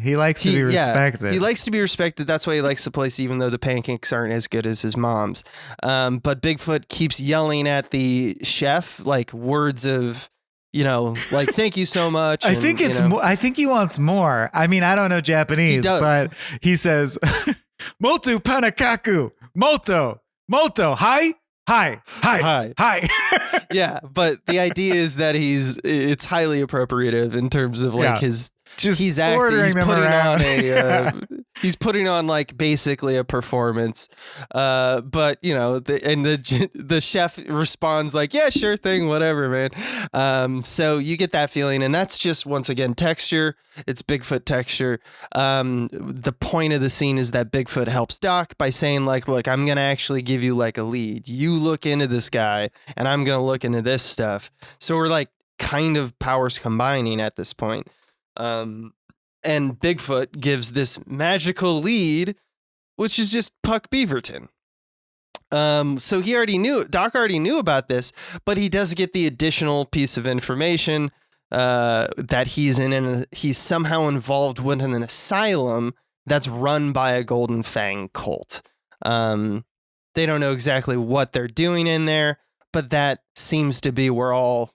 He likes to be respected. He likes to be respected. That's why he likes the place, even though the pancakes aren't as good as his mom's. But Bigfoot keeps yelling at the chef, like, words of, like, thank you so much. I think it's more. I think he wants more. I mean, I don't know Japanese, but he says, "Motu panakaku, moto, hi." Yeah, but the idea is that it's highly appropriative in terms of like his. He's ordering them around. He's putting on like basically a performance, but the chef responds like, yeah, sure thing, whatever, man. So you get that feeling, and that's just, once again, texture. It's Bigfoot texture. The point of the scene is that Bigfoot helps Doc by saying like, look, I'm gonna actually give you like a lead. You look into this guy, and I'm gonna look into this stuff. So we're like kind of powers combining at this point. And Bigfoot gives this magical lead, which is just Puck Beaverton. So Doc already knew about this, but he does get the additional piece of information that he's somehow involved with an asylum that's run by a Golden Fang cult. They don't know exactly what they're doing in there, but that seems to be where all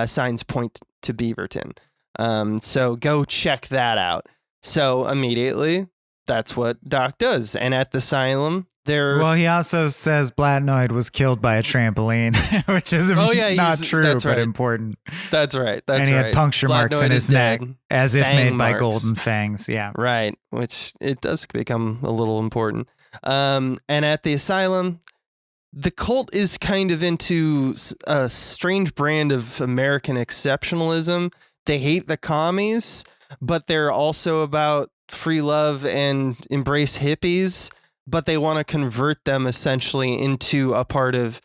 signs point to Beaverton. So go check that out. So immediately, that's what Doc does. And at the asylum, he also says Blatnoid was killed by a trampoline, which is not true, but important. That's right. And he had puncture marks in his neck, as if made by golden fangs. Yeah. Right. Which it does become a little important. And at the asylum, the cult is kind of into a strange brand of American exceptionalism. They hate the commies, but they're also about free love and embrace hippies, but they want to convert them essentially into a part of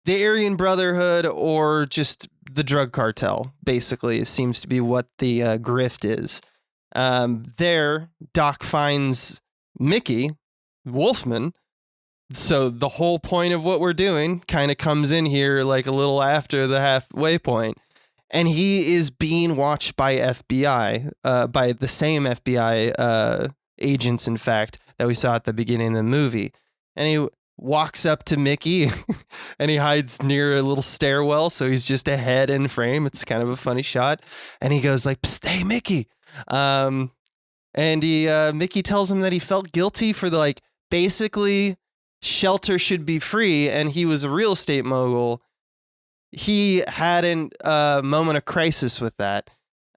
the Aryan Brotherhood or just the drug cartel, basically. It seems to be what the grift is. There, Doc finds Mickey, Wolfman. So the whole point of what we're doing kind of comes in here like a little after the halfway point. And he is being watched by FBI, by the same FBI agents, in fact, that we saw at the beginning of the movie. And he walks up to Mickey and he hides near a little stairwell. So he's just a head in frame. It's kind of a funny shot. And he goes like, "Psst, hey, Mickey." And Mickey tells him that he felt guilty for basically shelter should be free. And he was a real estate mogul. He had a moment of crisis with that.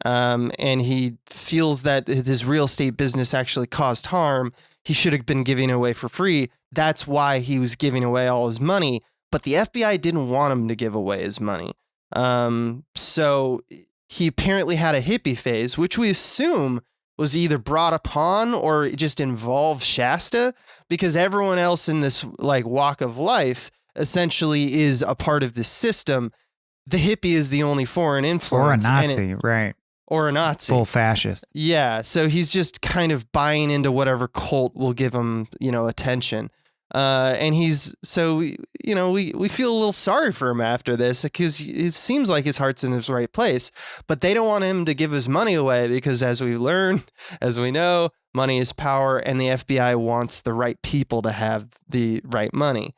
And he feels that his real estate business actually caused harm. He should have been giving away for free. That's why he was giving away all his money. But the FBI didn't want him to give away his money. So he apparently had a hippie phase, which we assume was either brought upon or just involved Shasta, because everyone else in this walk of life essentially is a part of this system. The hippie is the only foreign influence. Or a Nazi, right. Or a Nazi. Full fascist. Yeah, so he's just kind of buying into whatever cult will give him, attention. And we feel a little sorry for him after this, because it seems like his heart's in his right place. But they don't want him to give his money away because, as we learn, as we know, money is power, and the FBI wants the right people to have the right money.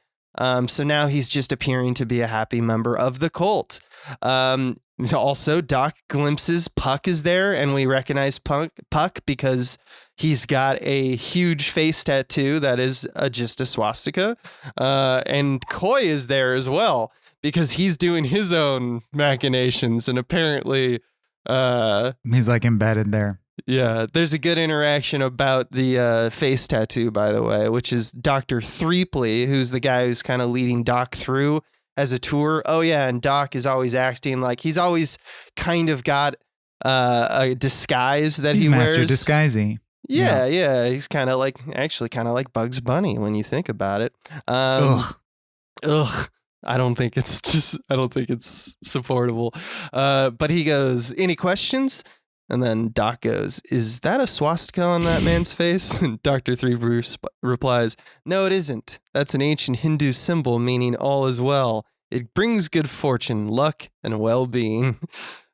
So now he's just appearing to be a happy member of the cult. Also, Doc glimpses Puck is there, and we recognize Puck because he's got a huge face tattoo that is just a swastika. And Coy is there as well because he's doing his own machinations, and apparently... he's embedded there. Yeah, there's a good interaction about the face tattoo, by the way, which is Dr. Threepley, who's the guy who's kind of leading Doc through as a tour. Oh, yeah, and Doc is always acting like he's always kind of got a disguise that he's he wears. Master Disguisey. Yeah. He's kind of like Bugs Bunny when you think about it. Ugh. I don't think it's supportable. But he goes, any questions? And then Doc goes, is that a swastika on that man's face? And Dr. Three Bruce replies, no, it isn't. That's an ancient Hindu symbol meaning all is well. It brings good fortune, luck, and well-being.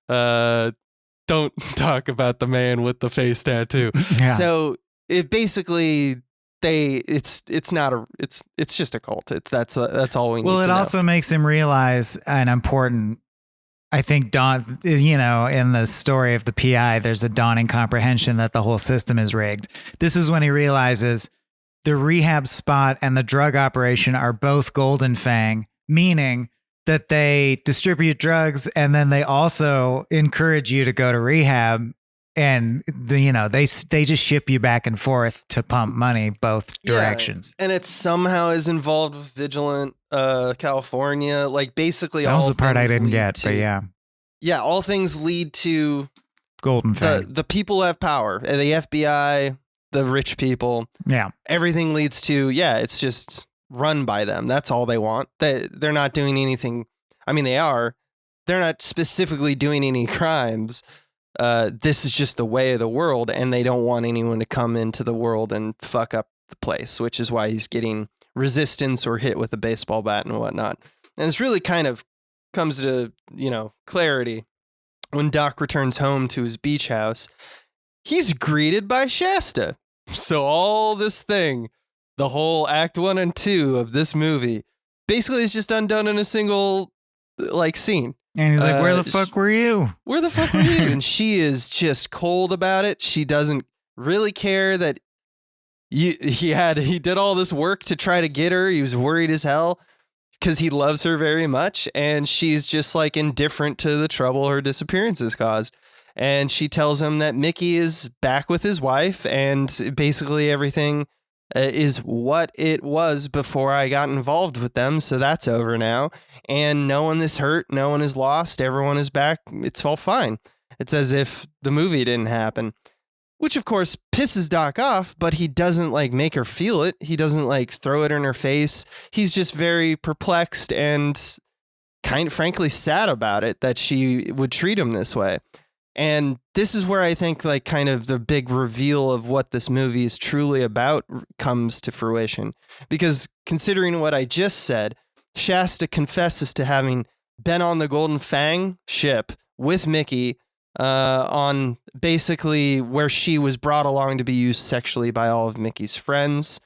Don't talk about the man with the face tattoo. Yeah. So it basically it's just a cult. That's all we need. Well, it to know. also makes him realize an important. I think in the story of the PI, there's a dawning comprehension that the whole system is rigged. This is when he realizes the rehab spot and the drug operation are both Golden Fang, meaning that they distribute drugs and then they also encourage you to go to rehab, and they just ship you back and forth to pump money both directions. And it somehow is involved with Vigilant California. Like basically that was the part I didn't get, but yeah, all things lead to Golden Fang. The people have power, the FBI, the rich people. Yeah, everything leads to it's just run by them. That's all they want. They're not doing anything. I mean, they are. They're not specifically doing any crimes. This is just the way of the world, and they don't want anyone to come into the world and fuck up the place, which is why he's getting resistance or hit with a baseball bat and whatnot. And it's really kind of comes to, clarity when Doc returns home to his beach house. He's greeted by Shasta. So all this thing, the whole act 1 and 2 of this movie, basically is just undone in a single scene. And he's like, where the fuck were you? Where the fuck were you? And she is just cold about it. She doesn't really care that he did all this work to try to get her. He was worried as hell because he loves her very much. And she's just indifferent to the trouble her disappearance has caused. And she tells him that Mickey is back with his wife, and basically everything is what it was before I got involved with them. So that's over now. And no one is hurt. No one is lost. Everyone is back. It's all fine. It's as if the movie didn't happen, which of course pisses Doc off, but he doesn't make her feel it. He doesn't throw it in her face. He's just very perplexed and kind of frankly sad about it that she would treat him this way. And this is where I think kind of the big reveal of what this movie is truly about comes to fruition. Because considering what I just said, Shasta confesses to having been on the Golden Fang ship with Mickey on basically where she was brought along to be used sexually by all of Mickey's friends.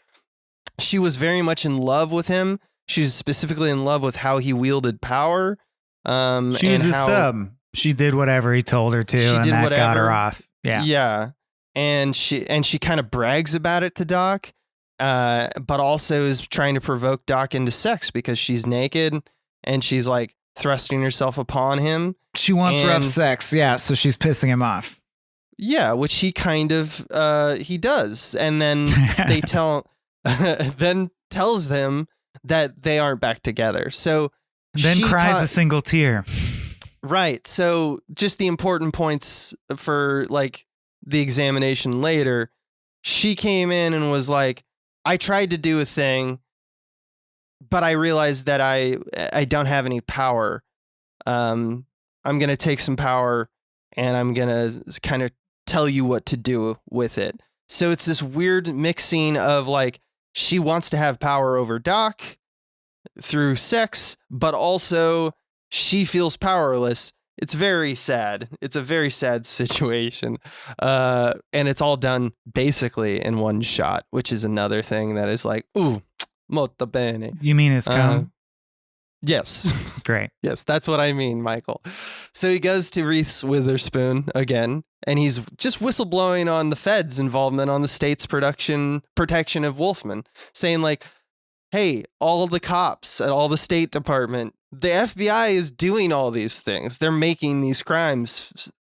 She was very much in love with him. She was specifically in love with how he wielded power. She was a sub. She did whatever he told her to, and that got her off. Yeah. Yeah. And she kind of brags about it to Doc, but also is trying to provoke Doc into sex because she's naked and she's thrusting herself upon him. She wants rough sex. Yeah. So she's pissing him off. Yeah. Which he kind of, he does. And then then tells them that they aren't back together. So then cries a single tear. Right. So just the important points for the examination later, she came in and was like, I tried to do a thing, but I realized that I don't have any power. I'm going to take some power and I'm going to kind of tell you what to do with it. So it's this weird mixing of she wants to have power over Doc through sex, but also she feels powerless. It's very sad. It's a very sad situation. And it's all done basically in one shot, which is another thing that is ooh, molto bene. You mean it's come? Yes. Great. Yes, that's what I mean, Michael. So he goes to Reese Witherspoon again, and he's just whistleblowing on the Fed's involvement on the state's protection of Wolfman, saying hey, all the cops at all the State Department, the FBI is doing all these things. They're making these crimes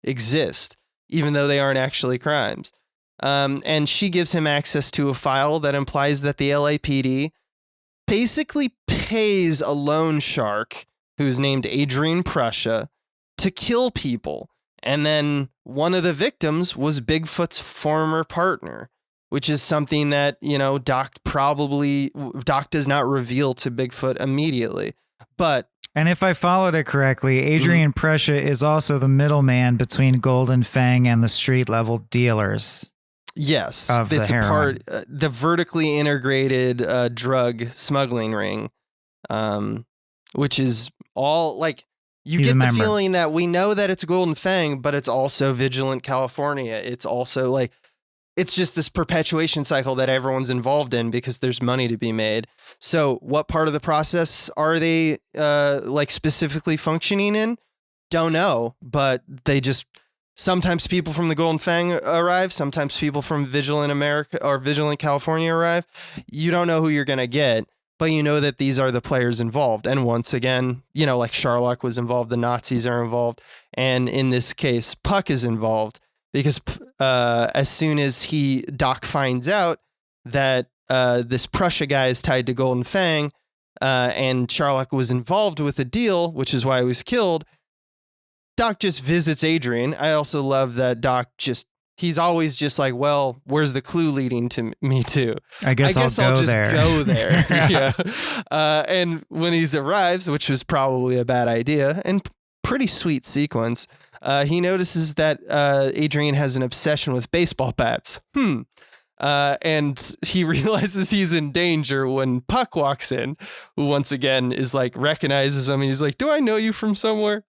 exist. even though they aren't actually crimes. And she gives him access to a file that implies that the LAPD basically pays a loan shark who's named Adrian Prussia to kill people. And then one of the victims was Bigfoot's former partner, which is something that, Doc does not reveal to Bigfoot immediately. And if I followed it correctly, Adrian Prussia is also the middleman between Golden Fang and the street level dealers. Yes, it's a part, the vertically integrated drug smuggling ring, which is all like, you get the feeling that we know that it's Golden Fang, but it's also Vigilant California. It's also like, it's just this perpetuation cycle that everyone's involved in because there's money to be made. So what part of the process are they specifically functioning in? Don't know, but they just, sometimes people from the Golden Fang arrive. Sometimes people from Vigilant America or Vigilant California arrive. You don't know who you're going to get, but you know that these are the players involved. And once again, like Sherlock was involved, the Nazis are involved. And in this case, Puck is involved because as soon as Doc finds out that this Prussia guy is tied to Golden Fang and Sherlock was involved with the deal, which is why he was killed, Doc just visits Adrian. I also love that Doc he's always just like, well, where's the clue leading to me to? I guess I'll just go there. Yeah. And when he arrives, which was probably a bad idea and pretty sweet sequence, he notices that Adrian has an obsession with baseball bats. And he realizes he's in danger when Puck walks in, who once again is like, recognizes him. And he's like, do I know you from somewhere?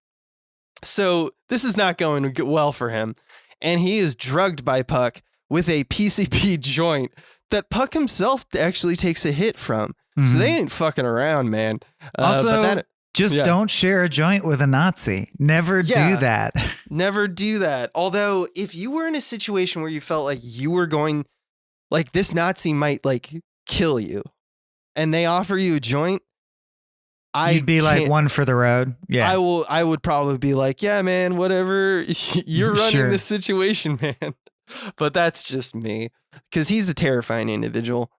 So this is not going well for him. And he is drugged by Puck with a PCP joint that Puck himself actually takes a hit from. So they ain't fucking around, man. Also, don't share a joint with a Nazi. Never do that. Never do that. Although, if you were in a situation where you felt like you were going, like this Nazi might like kill you, and they offer you a joint, you'd be like, one for the road. Yeah. I would probably be like, yeah, man, whatever. You're running this situation, man. But that's just me, because he's a terrifying individual.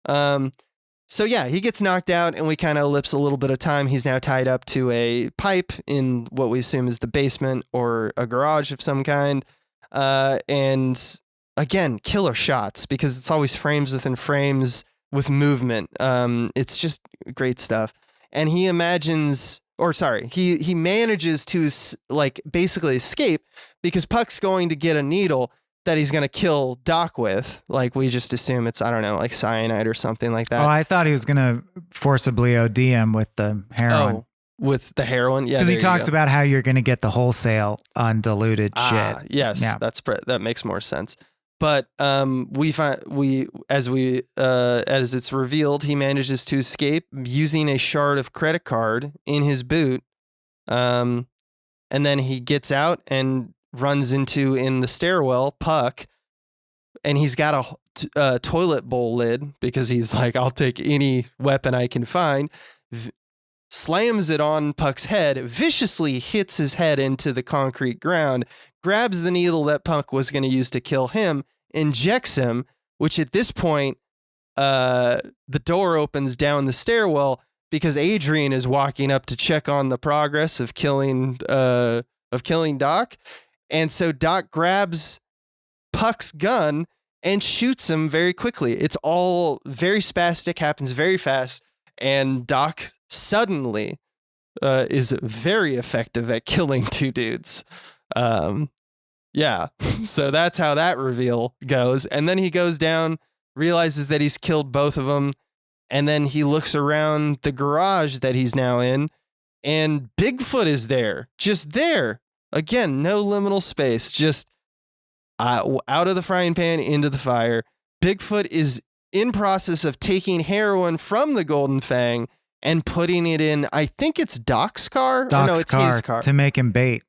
So yeah, he gets knocked out and we kind of ellipse a little bit of time. He's now tied up to a pipe in what we assume is the basement or a garage of some kind. And again, killer shots, because it's always frames within frames with movement. It's just great stuff. And he manages to like basically escape because Puck's going to get a needle that he's going to kill Doc with. Like we just assume it's, I don't know, like cyanide or something like that. Oh, I thought he was going to forcibly OD him with the heroin. Oh, with the heroin? Yeah. Because he talks about how you're going to get the wholesale undiluted shit. Yes, yeah. That makes more sense. But as it's revealed, he manages to escape using a shard of credit card in his boot. And then he gets out and runs into, in the stairwell, Puck. And he's got a toilet bowl lid because he's like, I'll take any weapon I can find. Slams it on Puck's head, viciously hits his head into the concrete ground, grabs the needle that Puck was going to use to kill him, injects him, which at this point, the door opens down the stairwell because Adrian is walking up to check on the progress of killing Doc. And so Doc grabs Puck's gun and shoots him very quickly. It's all very spastic, happens very fast, and Doc suddenly is very effective at killing two dudes. Yeah, so that's how that reveal goes. And then he goes down, realizes that he's killed both of them, and then he looks around the garage that he's now in, and Bigfoot is there, just there. Again, no liminal space, just out of the frying pan into the fire. Bigfoot is in process of taking heroin from the Golden Fang and putting it in, I think it's Doc's car? His car to make him bait.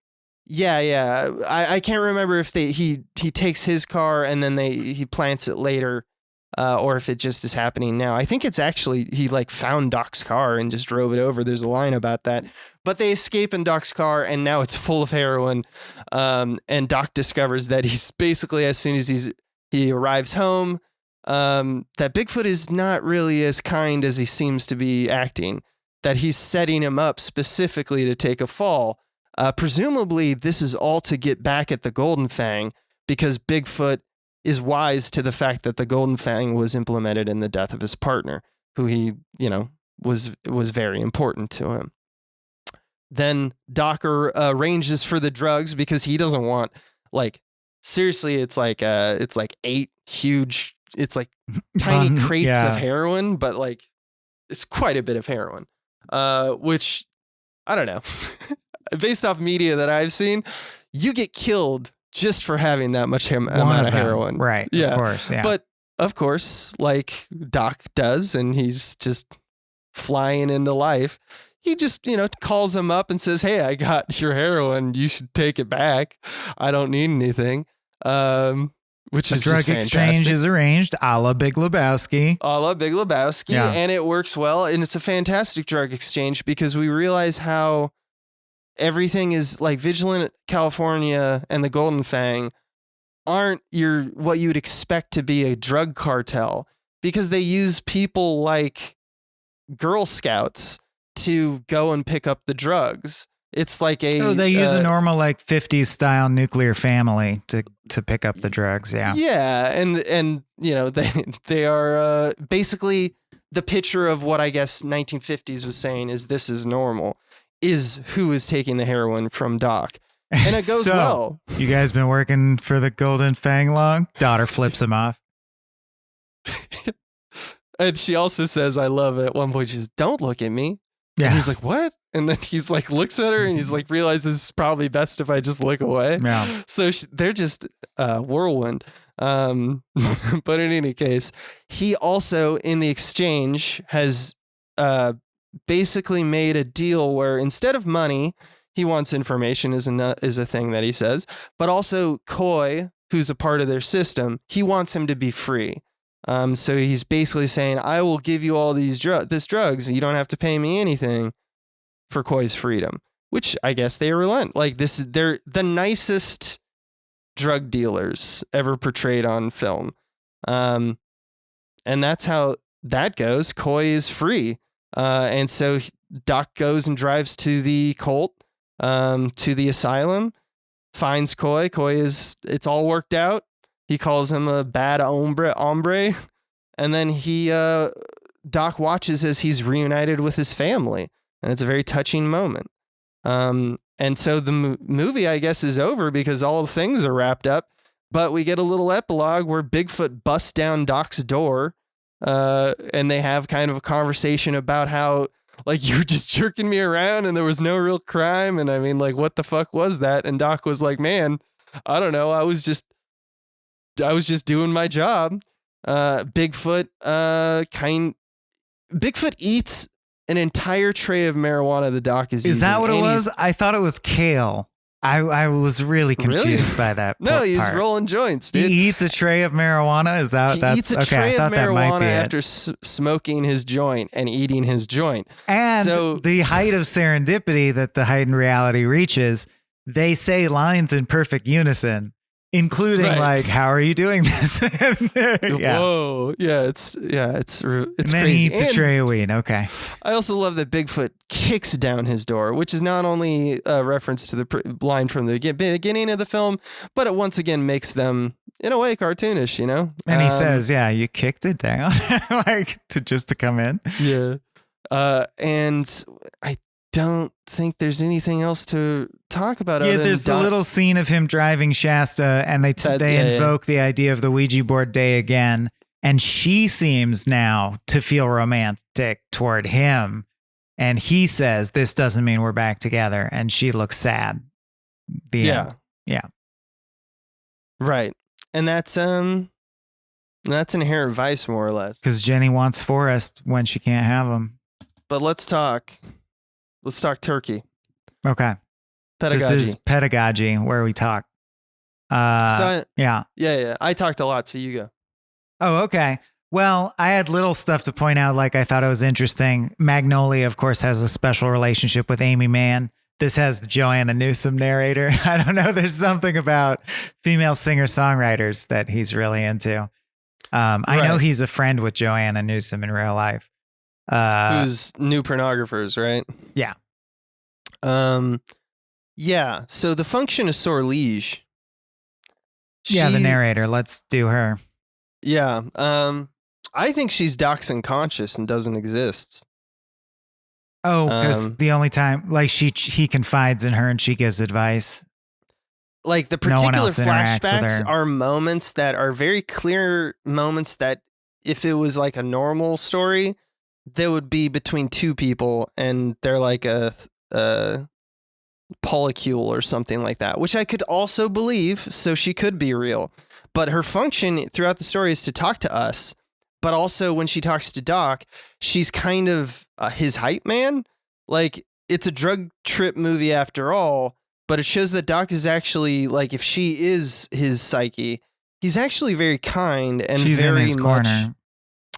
Yeah. I can't remember if he takes his car and then he plants it later or if it just is happening now. I think it's actually, he like found Doc's car and just drove it over. There's a line about that. But they escape in Doc's car, and now it's full of heroin. And Doc discovers that he's basically, as soon as he arrives home, that Bigfoot is not really as kind as he seems to be acting, that he's setting him up specifically to take a fall. Presumably, this is all to get back at the Golden Fang, because Bigfoot is wise to the fact that the Golden Fang was implemented in the death of his partner, who he, was very important to him. Then Doc arranges for the drugs because he doesn't want, seriously, it's like 8 huge, it's like tiny crates of heroin, but it's quite a bit of heroin, which I don't know. Based off media that I've seen, you get killed just for having that much amount of heroin. Right. Yeah. Of course. Yeah. But of course, like Doc does, and he's just flying into life. He just, calls him up and says, "Hey, I got your heroin. You should take it back. I don't need anything." Which is drug exchange is arranged a la Big Lebowski. A la Big Lebowski. Yeah. And it works well. And it's a fantastic drug exchange because we realize how everything is like Vigilant California and the Golden Fang aren't what you would expect to be a drug cartel, because they use people like Girl Scouts to go and pick up the drugs. It's like they use a normal 50s style nuclear family to pick up the drugs. Yeah. Yeah. And they are basically the picture of what I guess 1950s was saying is this is normal, is who is taking the heroin from Doc. And it goes well. You guys been working for the Golden Fang long? Daughter flips him off. And she also says, I love it. At one point, she says, "Don't look at me." Yeah. And he's like, "What?" And then he's like, looks at her and he's like, realizes it's probably best if I just look away. Yeah. So they're just whirlwind. But in any case, he also in the exchange has basically made a deal where instead of money, he wants information is a thing that he says, but also Coy, who's a part of their system, he wants him to be free. So he's basically saying, I will give you all these drugs. You don't have to pay me anything for Coy's freedom, which I guess they relent. They're the nicest drug dealers ever portrayed on film. And that's how that goes. Coy is free. And so Doc goes and drives to the cult, to the asylum, finds Coy. It's all worked out. He calls him a bad hombre. And then Doc watches as he's reunited with his family. And it's a very touching moment. And so the movie, I guess, is over because all the things are wrapped up. But we get a little epilogue where Bigfoot busts down Doc's door. And they have kind of a conversation about how, you were just jerking me around and there was no real crime. And I mean, what the fuck was that? And Doc was like, "Man, I don't know. I was just doing my job." Bigfoot eats an entire tray of marijuana the Doc is using. Is that what it was? I thought it was kale. I was really confused by that. No, he's rolling joints, dude. He eats a tray of marijuana. He eats a tray of marijuana after smoking his joint and eating his joint. And so, the height of serendipity that the heightened reality reaches, they say lines in perfect unison, including how are you doing this? Yeah. Whoa. Yeah. It's and then crazy. He eats a tray of weed. Okay. I also love that Bigfoot kicks down his door, which is not only a reference to the line from the beginning of the film, but it once again makes them in a way cartoonish, And he says, "Yeah, you kicked it down," to come in. Yeah. And I don't think there's anything else to talk about. Yeah, there's the little scene of him driving Shasta, and they invoke the idea of the Ouija board day again, and she seems now to feel romantic toward him, and he says, "This doesn't mean we're back together," and she looks sad. Yeah. Right, and that's Inherent Vice, more or less, because Jenny wants Forrest when she can't have him. But let's talk turkey. Okay. Pedagogy. This is pedagogy where we talk. Yeah. Yeah. I talked a lot, so you go. Oh, okay. Well, I had little stuff to point out, like I thought it was interesting. Magnolia, of course, has a special relationship with Amy Mann. This has the Joanna Newsom narrator. I don't know. There's something about female singer-songwriters that he's really into. I know he's a friend with Joanna Newsom in real life. Who's new pornographers, right? Yeah. Yeah. So the function of Sore Liege. Yeah, the narrator. Let's do her. Yeah. I think she's doxing conscious and doesn't exist. Oh, because the only time, like he confides in her and she gives advice. Like the particular flashbacks are moments that are very clear moments that if it was like a normal story, there would be between two people and they're like a polycule or something like that, which I could also believe. So she could be real, but her function throughout the story is to talk to us. But also when she talks to Doc, she's kind of his hype man. Like it's a drug trip movie after all, but it shows that Doc is actually like, if she is his psyche, he's actually very kind and she's very in his much. Corner.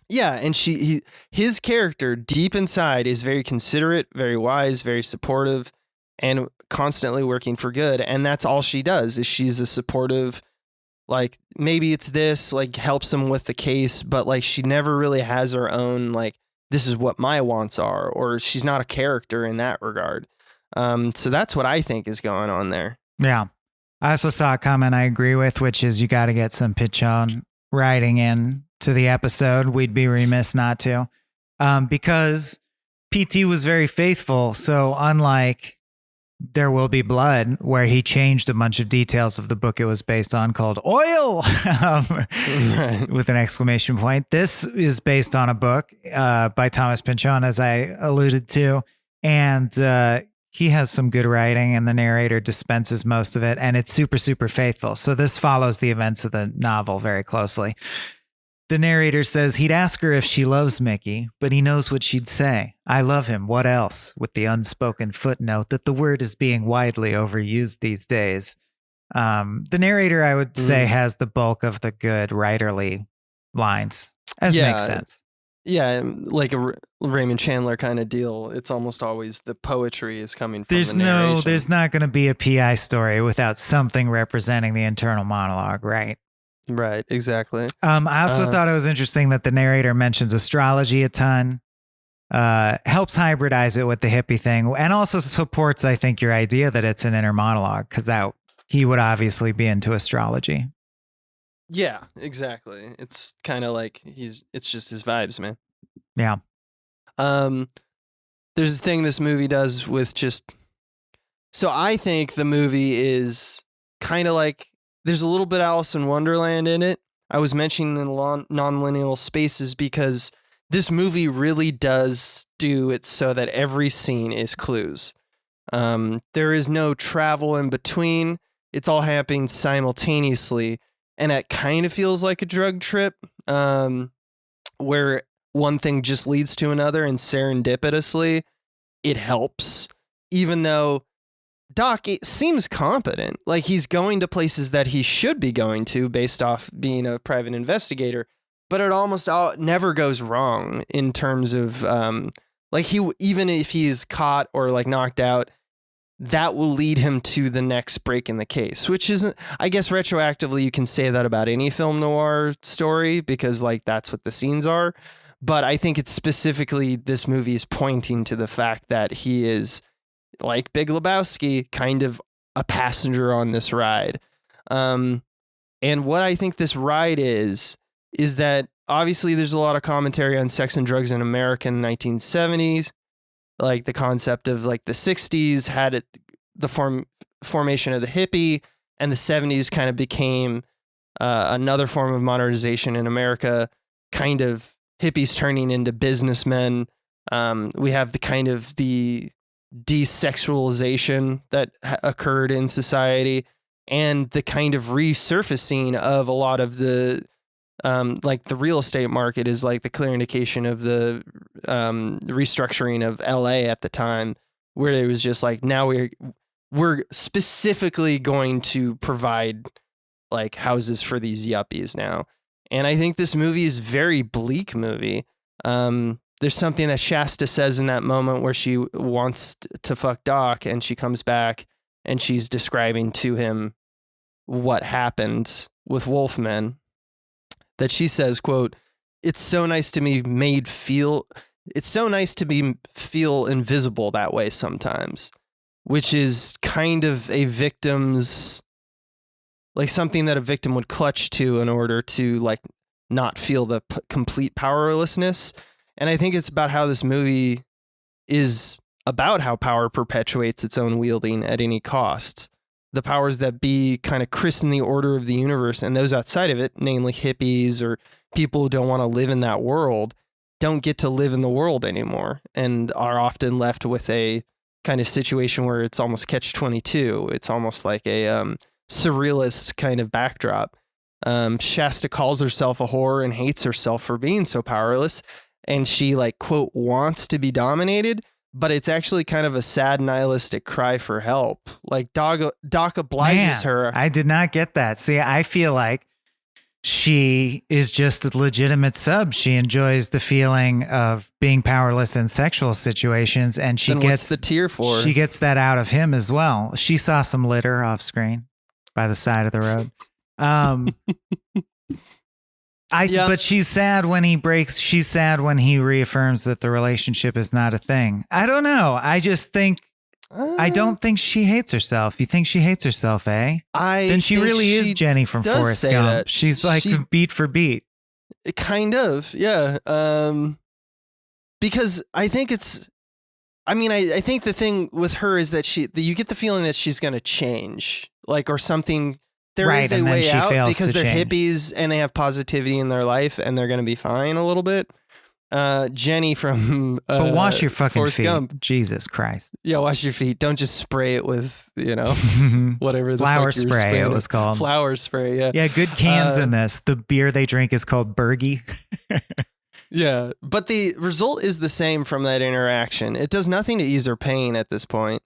Yeah. And his character deep inside is very considerate, very wise, very supportive, and constantly working for good. And that's all she does is she's a supportive, like maybe it's this, like helps him with the case, but like she never really has her own, like, this is what my wants are, or she's not a character in that regard. So that's what I think is going on there. Yeah. I also saw a comment I agree with, which is you got to get some Pichon writing in to the episode. We'd be remiss not to, because PT was very faithful. So unlike There Will Be Blood, where he changed a bunch of details of the book it was based on called Oil, with an exclamation point. This is based on a book by Thomas Pynchon, as I alluded to. And he has some good writing and the narrator dispenses most of it. And it's super, super faithful. So this follows the events of the novel very closely. The narrator says he'd ask her if she loves Mickey, but he knows what she'd say. I love him. What else? With the unspoken footnote that the word is being widely overused these days. The narrator, I would say, has the bulk of the good writerly lines, as makes sense. Yeah, like a Raymond Chandler kind of deal. It's almost always the poetry is coming from the narration. There's not going to be a PI story without something representing the internal monologue, right? Right, exactly. I also thought it was interesting that the narrator mentions astrology a ton, helps hybridize it with the hippie thing, and also supports, I think, your idea that it's an inner monologue, because he would obviously be into astrology. Yeah, exactly. It's kind of like it's just his vibes, man. Yeah. There's a thing this movie does with so I think the movie is kind of like, there's a little bit Alice in Wonderland in it. I was mentioning the non-lineal spaces because this movie really does do it so that every scene is clues. There is no travel in between. It's all happening simultaneously. And it kind of feels like a drug trip, where one thing just leads to another, and serendipitously it helps, even though Doc, it seems competent. Like he's going to places that he should be going to based off being a private investigator, but it almost never goes wrong in terms of, like even if he is caught or like knocked out, that will lead him to the next break in the case, which isn't, I guess retroactively you can say that about any film noir story because like that's what the scenes are. But I think it's specifically this movie is pointing to the fact that he is, like Big Lebowski, kind of a passenger on this ride. And what I think this ride is that obviously there's a lot of commentary on sex and drugs in America in the 1970s. Like the concept of like the 60s had it, the formation of the hippie, and the 70s kind of became another form of modernization in America, kind of hippies turning into businessmen. We have the kind of the desexualization that occurred in society, and the kind of resurfacing of a lot of the like the real estate market is like the clear indication of the restructuring of LA at the time, where it was just like, now we're specifically going to provide like houses for these yuppies now. And I think this movie is a very bleak movie. There's something that Shasta says in that moment where she wants to fuck Doc, and she comes back and she's describing to him what happened with Wolfman, that she says, quote, it's so nice to be feel invisible that way sometimes, which is kind of a victim's, like something that a victim would clutch to in order to like not feel the complete powerlessness. And I think it's about how this movie is about how power perpetuates its own wielding at any cost. The powers that be kind of christen the order of the universe, and those outside of it, namely hippies or people who don't want to live in that world, don't get to live in the world anymore and are often left with a kind of situation where it's almost catch-22. It's almost like a surrealist kind of backdrop. Shasta calls herself a whore and hates herself for being so powerless, and she like, quote, wants to be dominated, but it's actually kind of a sad nihilistic cry for help. Like Doc obliges her. I did not get that. See, I feel like she is just a legitimate sub. She enjoys the feeling of being powerless in sexual situations, and she gets the tear for. She gets that out of him as well. She saw some litter off screen by the side of the road. But she's sad when he breaks. She's sad when he reaffirms that the relationship is not a thing. I don't know. I just think I don't think she hates herself. You think she hates herself, eh? Then she really is Jenny from Forrest Gump. That. She's like beat for beat. Kind of, yeah. Because I think it's. I mean, I think the thing with her is that you get the feeling that she's going to change, like, or something. There is a way out because they're hippies and they have positivity in their life and they're going to be fine a little bit. Jenny from but wash your fucking Forrest feet. Gump. Jesus Christ. Yeah, wash your feet. Don't just spray it with, whatever the flower fuck spray it was called. Flower spray, yeah. Yeah, good cans in this. The beer they drink is called Bergie. Yeah, but the result is the same from that interaction. It does nothing to ease her pain at this point.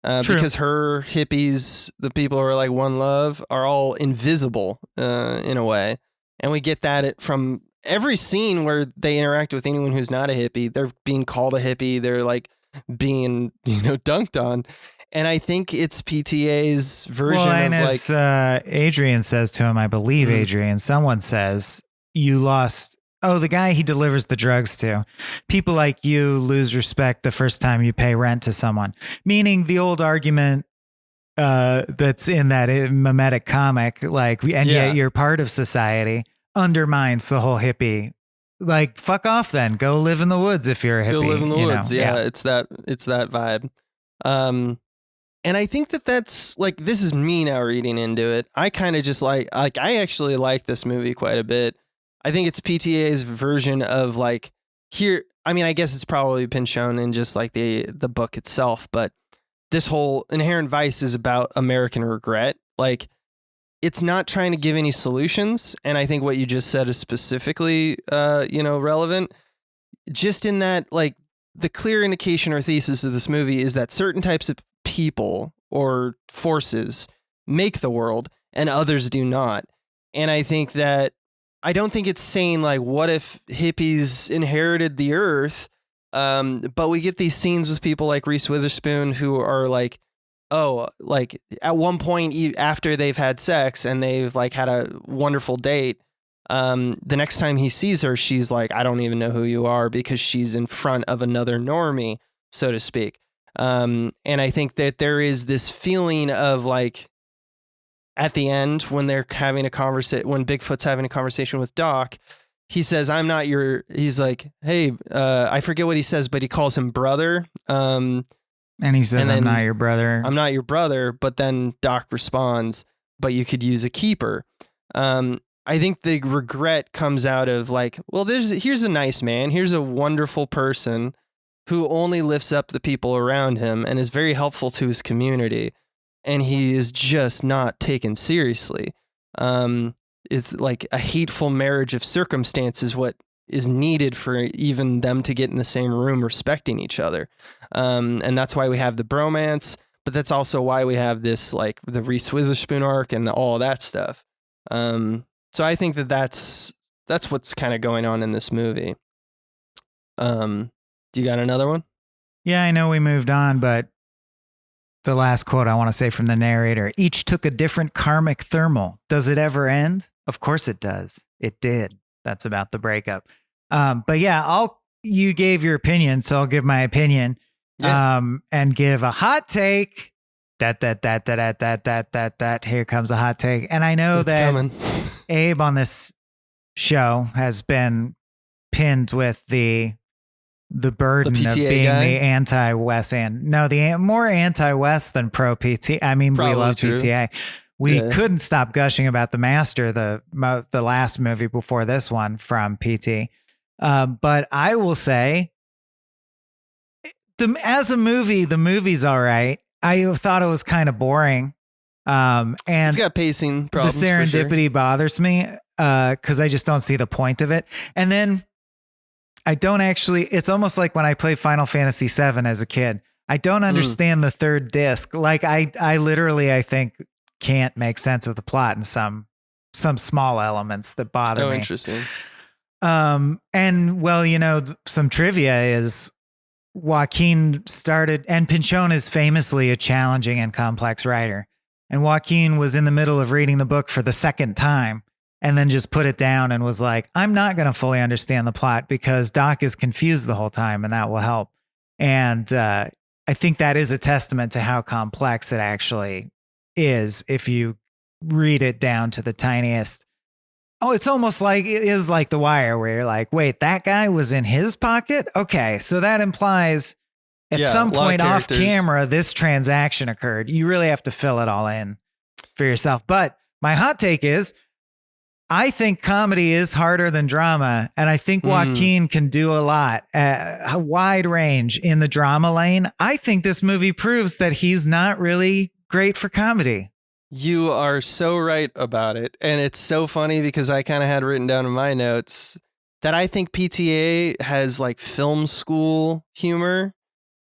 Because her hippies, the people who are like one love, are all invisible in a way. And we get that from every scene where they interact with anyone who's not a hippie. They're being called a hippie. They're like being, dunked on. And I think it's PTA's version of as Adrian says to him, I believe Adrian, someone says, you lost. Oh, the guy he delivers the drugs to. People like you lose respect the first time you pay rent to someone. Meaning the old argument that's in that mimetic comic, yet you're part of society, undermines the whole hippie. Like, fuck off then. Go live in the woods if you're a hippie. Go live in the woods. Yeah, it's that vibe. And I think that's like, this is me now reading into it. I kind of just I actually like this movie quite a bit. I think it's PTA's version of like here. I mean, I guess it's probably been shown in just like the book itself, but this whole Inherent Vice is about American regret. Like, it's not trying to give any solutions. And I think what you just said is specifically, relevant. Just in that, like, the clear indication or thesis of this movie is that certain types of people or forces make the world and others do not. And I think that I don't think it's saying like, what if hippies inherited the earth? But we get these scenes with people like Reese Witherspoon who are like, like at one point after they've had sex and they've like had a wonderful date, the next time he sees her, she's like, I don't even know who you are, because she's in front of another normie, so to speak. And I think that there is this feeling of like, at the end, when they're having a conversation, when Bigfoot's having a conversation with Doc, he says, he's like, hey, I forget what he says, but he calls him brother. And he says, I'm not your brother. I'm not your brother. But then Doc responds, but you could use a keeper. I think the regret comes out of like, well, here's a nice man. Here's a wonderful person who only lifts up the people around him and is very helpful to his community. And he is just not taken seriously. It's like a hateful marriage of circumstances, what is needed for even them to get in the same room respecting each other. And that's why we have the bromance, but that's also why we have this, like the Reese Witherspoon arc and all of that stuff. So I think that's that's what's kind of going on in this movie. Do you got another one? Yeah, I know we moved on, but the last quote I want to say from the narrator: each took a different karmic thermal. Does it ever end? Of course it does. It did. That's about the breakup. But yeah, you gave your opinion, so I'll give my opinion. Yeah. And give a hot take. That. Here comes a hot take. And I know It's that coming. Abe on this show has been pinned with the burden of being guy? the anti-Wes more anti-Wes than pro-PT. I mean, Probably we love true. PTA. We couldn't stop gushing about The Master, the last movie before this one from PT. But I will say, as a movie, the movie's all right. I thought it was kind of boring. And it's got pacing problems. The serendipity bothers me because I just don't see the point of it. And then I don't actually, it's almost like when I played Final Fantasy VII as a kid. I don't understand the third disc. Like I literally, I think, can't make sense of the plot in some small elements that bother me. Oh, interesting. And well, some trivia is Joaquin started, and Pinchon is famously a challenging and complex writer. And Joaquin was in the middle of reading the book for the second time and then just put it down and was like, I'm not going to fully understand the plot because Doc is confused the whole time and that will help. And I think that is a testament to how complex it actually is if you read it down to the tiniest. Oh, it's almost like it is like The Wire where you're like, wait, that guy was in his pocket? Okay, so that implies at some point off camera, this transaction occurred. You really have to fill it all in for yourself. But my hot take is, I think comedy is harder than drama. And I think Joaquin can do a lot, a wide range in the drama lane. I think this movie proves that he's not really great for comedy. You are so right about it. And it's so funny because I kind of had written down in my notes that I think PTA has like film school humor,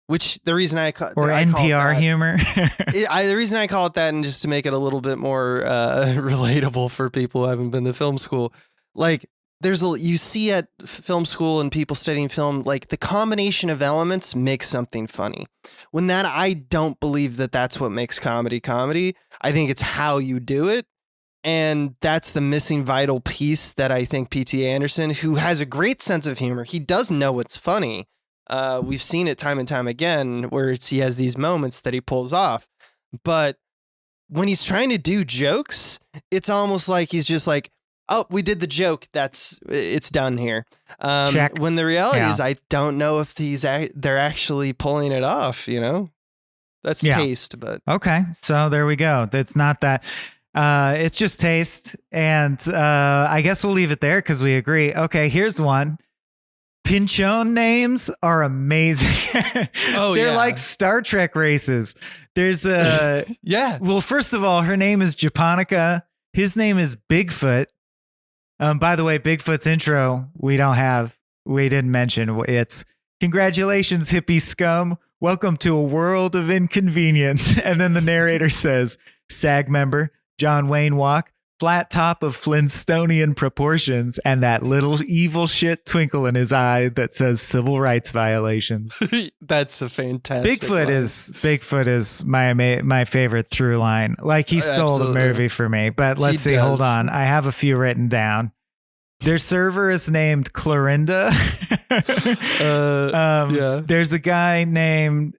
which the reason I call NPR humor. The reason I call it that, and just to make it a little bit more relatable for people who haven't been to film school, like you see at film school and people studying film, like the combination of elements makes something funny. When I don't believe that that's what makes comedy. I think it's how you do it. And that's the missing vital piece that I think P.T. Anderson, who has a great sense of humor, he does know it's funny. We've seen it time and time again where he has these moments that he pulls off. But when he's trying to do jokes, it's almost like he's just like, oh, we did the joke. It's done here. Check. When the reality is, I don't know if they're actually pulling it off, That's taste, but. Okay, so there we go. It's not that. It's just taste. And I guess we'll leave it there because we agree. Okay, here's one. Pinchon names are amazing. They're like Star Trek races. There's a Well, first of all, her name is Japonica. His name is Bigfoot. By the way, Bigfoot's intro we didn't mention. It's congratulations, hippie scum. Welcome to a world of inconvenience. And then the narrator says, SAG member John Wayne Walk. Flat top of Flintstonian proportions and that little evil shit twinkle in his eye that says civil rights violation. That's a fantastic Bigfoot is my favorite through line. Like he stole the movie for me. But let's see. Hold on. I have a few written down. Their server is named Clorinda. There's a guy named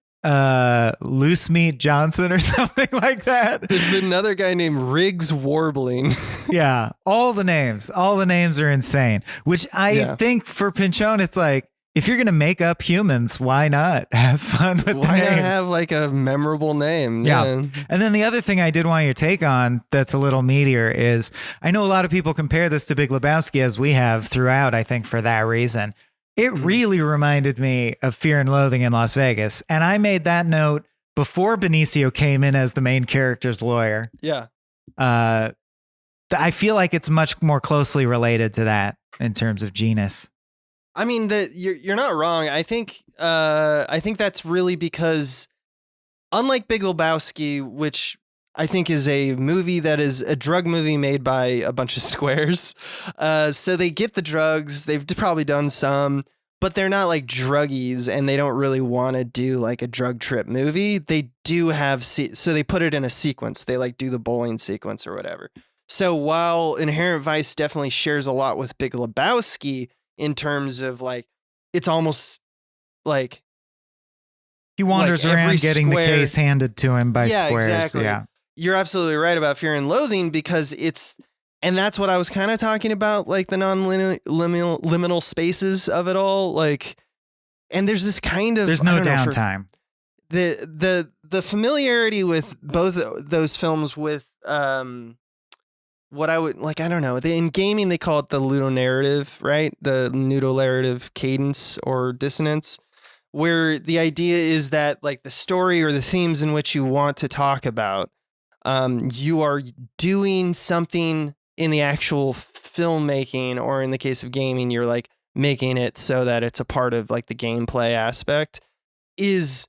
Loose Meat Johnson or something like that. There's another guy named Riggs Warbling. Yeah, all the names are insane, which I think for Pinchon, it's like, if you're going to make up humans, why not have fun with the names? Why not have like a memorable name? Yeah. And then the other thing I did want your take on that's a little meatier is, I know a lot of people compare this to Big Lebowski, as we have throughout, I think for that reason. It really reminded me of Fear and Loathing in Las Vegas. And I made that note before Benicio came in as the main character's lawyer. Yeah. I feel like it's much more closely related to that in terms of genus. I mean, you're not wrong. I think that's really because, unlike Big Lebowski, which I think is a movie that is a drug movie made by a bunch of squares. So they get the drugs. They've probably done some, but they're not like druggies, and they don't really want to do like a drug trip movie. They do have, so they put it in a sequence. They like do the bowling sequence or whatever. So while Inherent Vice definitely shares a lot with Big Lebowski in terms of like, it's almost like he wanders like around getting the case handed to him by squares. Exactly. Yeah, you're absolutely right about Fear and Loathing, because and that's what I was kind of talking about, like the non-liminal spaces of it all. Like, and there's this kind of, there's no downtime. The familiarity with both those films with what I would like, I don't know. In gaming, they call it the ludonarrative, right? The ludonarrative cadence or dissonance, where the idea is that like the story or the themes in which you want to talk about, you are doing something in the actual filmmaking, or in the case of gaming, you're like making it so that it's a part of like the gameplay aspect, is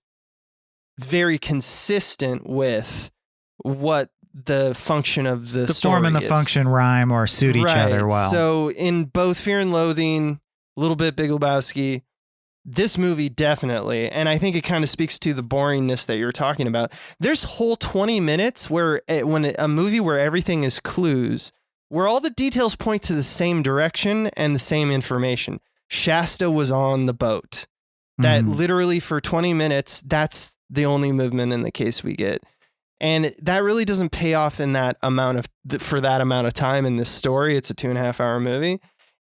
very consistent with what the function of the story form and the is. function rhyme or suit each other well. So in both Fear and Loathing, a little bit Big Lebowski, this movie definitely, and I think it kind of speaks to the boringness that you're talking about. There's whole 20 minutes where a movie where everything is clues, where all the details point to the same direction and the same information. Shasta was on the boat. That literally for 20 minutes, that's the only movement in the case we get. And that really doesn't pay off in that amount of for that amount of time in this story. It's a 2.5 hour movie.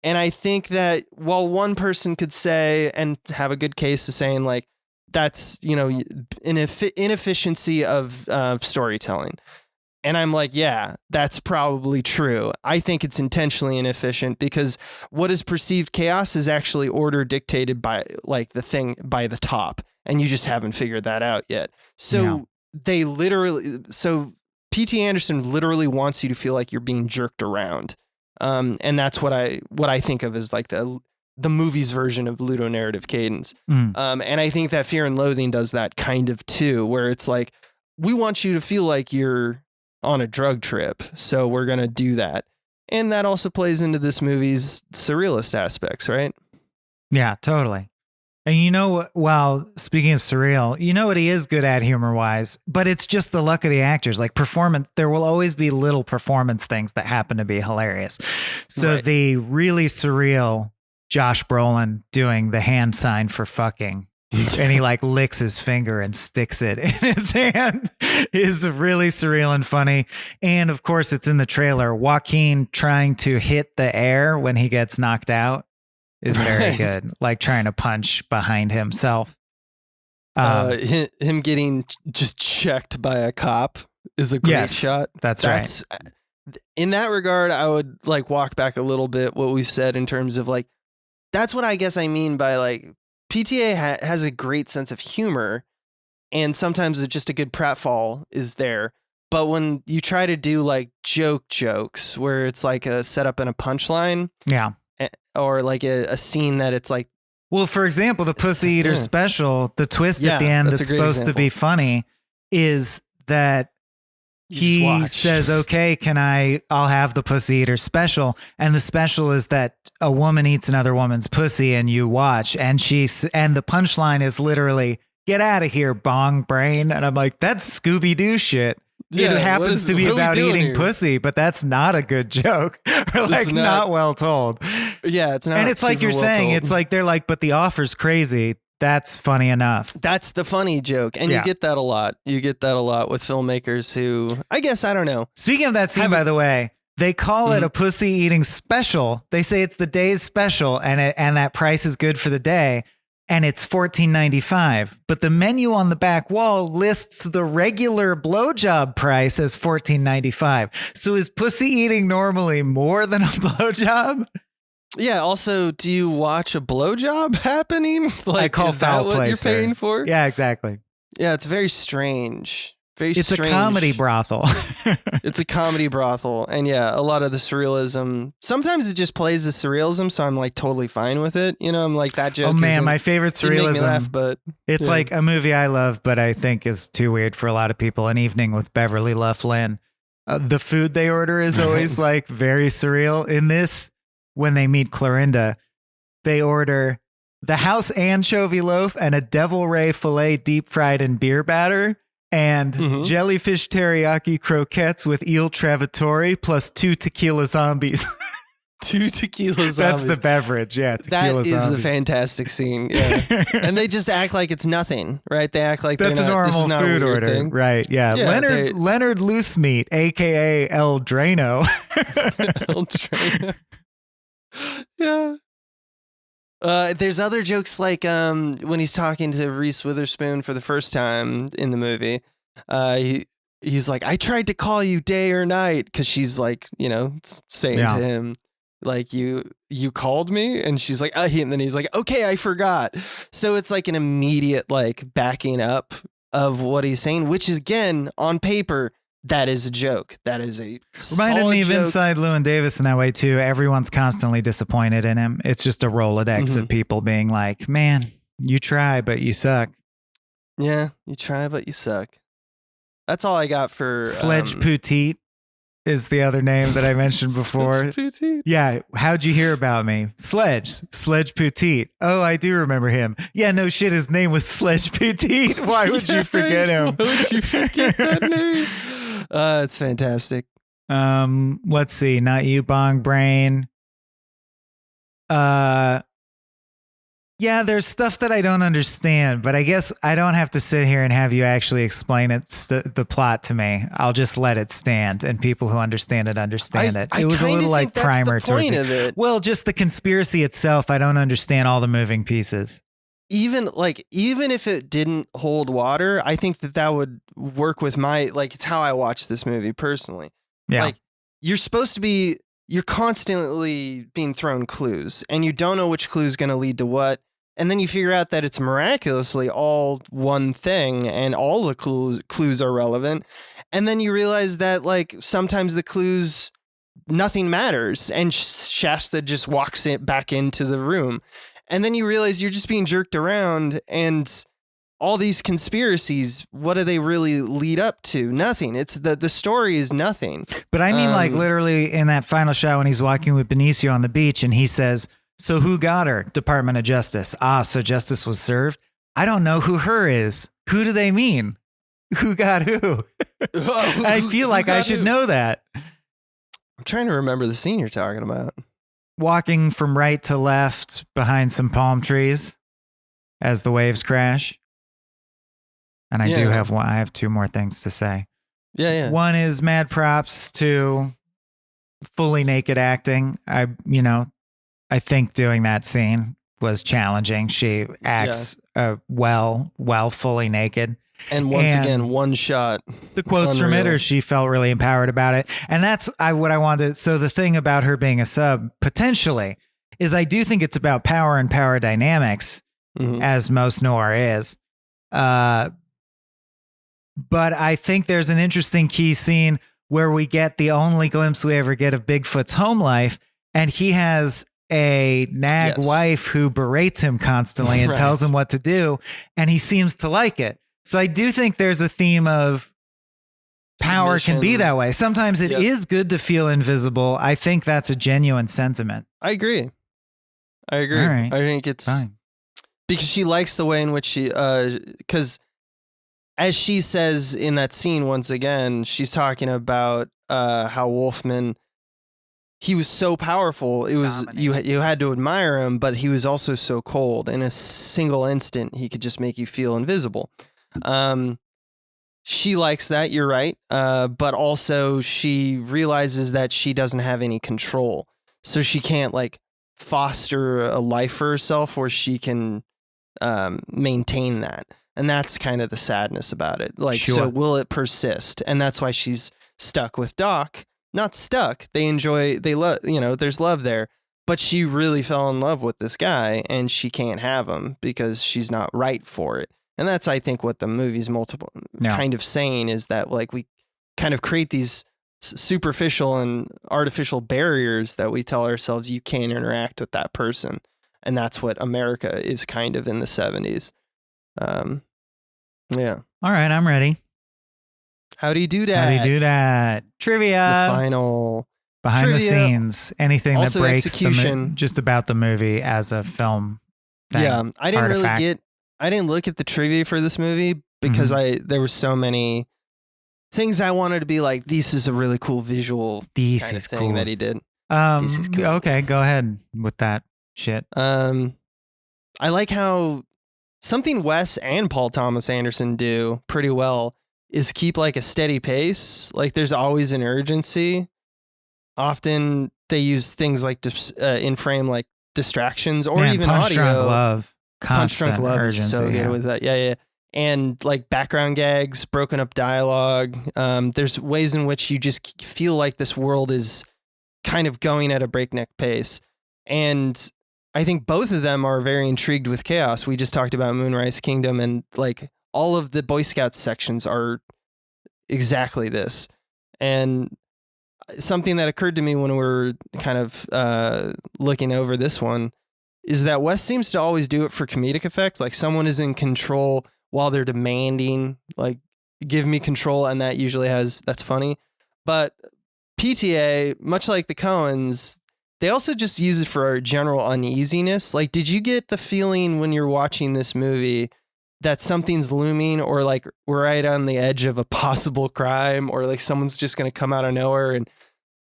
And I think that while one person could say and have a good case to saying like, that's, you know, an inefficiency of storytelling. And I'm like, yeah, that's probably true. I think it's intentionally inefficient, because what is perceived chaos is actually order dictated by like the thing by the top. And you just haven't figured that out yet. So so P.T. Anderson literally wants you to feel like you're being jerked around. And that's what I think of as like the movie's version of ludonarrative cadence. And I think that Fear and Loathing does that kind of too, where it's like, we want you to feel like you're on a drug trip, so we're going to do that. And that also plays into this movie's surrealist aspects, right? Yeah, totally. And you know, well, speaking of surreal, you know what he is good at humor-wise, but it's just the luck of the actors. Like performance, there will always be little performance things that happen to be hilarious. So the really surreal Josh Brolin doing the hand sign for fucking, and he like licks his finger and sticks it in his hand, is really surreal and funny. And of course, it's in the trailer. Joaquin trying to hit the air when he gets knocked out is very good, like trying to punch behind himself. Him getting just checked by a cop is a great shot. That's right. In that regard, I would like walk back a little bit what we've said in terms of like, that's what I guess I mean by like PTA has a great sense of humor, and sometimes it's just a good pratfall is there. But when you try to do like jokes where it's like a setup and a punchline, or like a scene that it's like, well, for example, the Pussy Eater special, the twist at the end that's supposed to be funny is that he says, okay, I'll have the Pussy Eater special. And the special is that a woman eats another woman's pussy and you watch. And the punchline is literally, get out of here, bong brain. And I'm like, that's Scooby-Doo shit. Yeah, it happens to be about eating pussy, but that's not a good joke. Or like not well told. Yeah, it's not. And it's like you're saying, it's like they're like, but the offer's crazy. That's funny enough. That's the funny joke. And you get that a lot. You get that a lot with filmmakers who, I guess, I don't know. Speaking of that scene, by the way, they call it a pussy eating special. They say it's the day's special, and that price is good for the day. And it's $14.95. But the menu on the back wall lists the regular blowjob price as $14.95. So is pussy eating normally more than a blowjob? Yeah. Also, do you watch a blowjob happening? Like, I call is that foul what play, you're paying for? Yeah, exactly. Yeah, it's very strange. Very it's strange. a comedy brothel. It's a comedy brothel. And yeah, a lot of the surrealism. Sometimes it just plays the surrealism, so I'm like totally fine with it. You know, I'm like, that joke. Oh man, my favorite didn't make me surrealism. laugh, but it's like a movie I love, but I think is too weird for a lot of people. An Evening with Beverly Loughlin. The food they order is always like very surreal. In this, when they meet Clorinda, they order the house anchovy loaf and a devil ray fillet deep fried in beer batter and jellyfish teriyaki croquettes with eel travatori plus 2 tequila zombies. 2 tequila zombies. That's the beverage. Yeah. That is a fantastic scene. Yeah. And they just act like it's nothing, right? They act like that's a normal food order. Thing. Right. Yeah. Leonard Loose Meat, AKA El Drano. El Drano. Yeah. There's other jokes like when he's talking to Reese Witherspoon for the first time in the movie. He's like, I tried to call you day or night, because she's like, you know, saying to him, like, you called me, and she's like, and then he's like, okay, I forgot. So it's like an immediate like backing up of what he's saying, which is, again, on paper, that is a joke. That is a reminded me of joke. Inside Llewyn Davis in that way too. Everyone's constantly disappointed in him. It's just a Rolodex of people being like, man, you try, but you suck. Yeah, you try, but you suck. That's all I got for Sledge Petite is the other name that I mentioned before. Yeah. How'd you hear about me? Sledge Petite. Oh, I do remember him. Yeah, no shit. His name was Sledge Petite. Why would you forget him? Why would you forget that name? It's fantastic. Let's see. Not you, Bong Brain. Yeah, there's stuff that I don't understand, but I guess I don't have to sit here and have you actually explain the plot to me. I'll just let it stand, and people who understand it understand it. It was a little like primer towards it. Well, just the conspiracy itself, I don't understand all the moving pieces. Even if it didn't hold water, I think that would work with it's how I watch this movie personally. Yeah. Like, you're constantly being thrown clues, and you don't know which clue is going to lead to what. And then you figure out that it's miraculously all one thing, and all the clues are relevant. And then you realize that, like, sometimes the clues, nothing matters, and Shasta just walks back into the room. And then you realize you're just being jerked around, and all these conspiracies, what do they really lead up to? Nothing. It's the story is nothing. But I mean, like, literally in that final shot when he's walking with Benicio on the beach and he says, so who got her? Department of Justice. Ah, so justice was served? I don't know who her is. Who do they mean? Who got who? I feel like I should know that. I'm trying to remember the scene you're talking about. Walking from right to left behind some palm trees as the waves crash. And I do have one. I have 2 more things to say. Yeah. One is mad props to fully naked acting. I think doing that scene was challenging. She acts well fully naked. And once again, one shot. The quotes from it are she felt really empowered about it. And that's what I wanted. So the thing about her being a sub, potentially, is I do think it's about power and power dynamics, as most noir is. But I think there's an interesting key scene where we get the only glimpse we ever get of Bigfoot's home life, and he has a nag wife who berates him constantly and tells him what to do, and he seems to like it. So I do think there's a theme of power can be that way. Sometimes it is good to feel invisible. I think that's a genuine sentiment. I agree. All right. I think it's fine. Because she likes the way in which she, because as she says in that scene, once again, she's talking about how Wolfman, he was so powerful. It was you had to admire him, but he was also so cold. In a single instant, he could just make you feel invisible. She likes that. You're right. But also she realizes that she doesn't have any control, so she can't like foster a life for herself where she can maintain that. And that's kind of the sadness about it. Like, so will it persist? And that's why she's stuck with Doc. Not stuck. They love, there's love there. But she really fell in love with this guy, and she can't have him because she's not right for it. And that's, I think, what the movie's kind of saying is that like we kind of create these superficial and artificial barriers that we tell ourselves you can't interact with that person. And that's what America is kind of in the 70s. Yeah. All right, I'm ready. How do you do that? How do you do that? Trivia. The final behind trivia. The scenes. Anything Also that breaks execution. just about the movie as a film thing. Yeah, I didn't artifact. I didn't look at the trivia for this movie because there were so many things I wanted to be like, this is a really cool visual this is thing cool that he did. This is cool. Okay, go ahead with that shit. I like how something Wes and Paul Thomas Anderson do pretty well is keep like a steady pace. Like there's always an urgency. Often they use things like in frame like distractions or even Punch audio. Drunk Love. Punch Drunk Love urgency, is so good with that. Yeah. And like background gags, broken up dialogue. There's ways in which you just feel like this world is kind of going at a breakneck pace. And I think both of them are very intrigued with chaos. We just talked about Moonrise Kingdom, and like all of the Boy Scouts sections are exactly this. And something that occurred to me when we were kind of looking over this one is that Wes seems to always do it for comedic effect. Like someone is in control while they're demanding, like, give me control. And that usually that's funny. But PTA, much like the Coens, they also just use it for general uneasiness. Like, did you get the feeling when you're watching this movie that something's looming, or like we're right on the edge of a possible crime, or like someone's just going to come out of nowhere and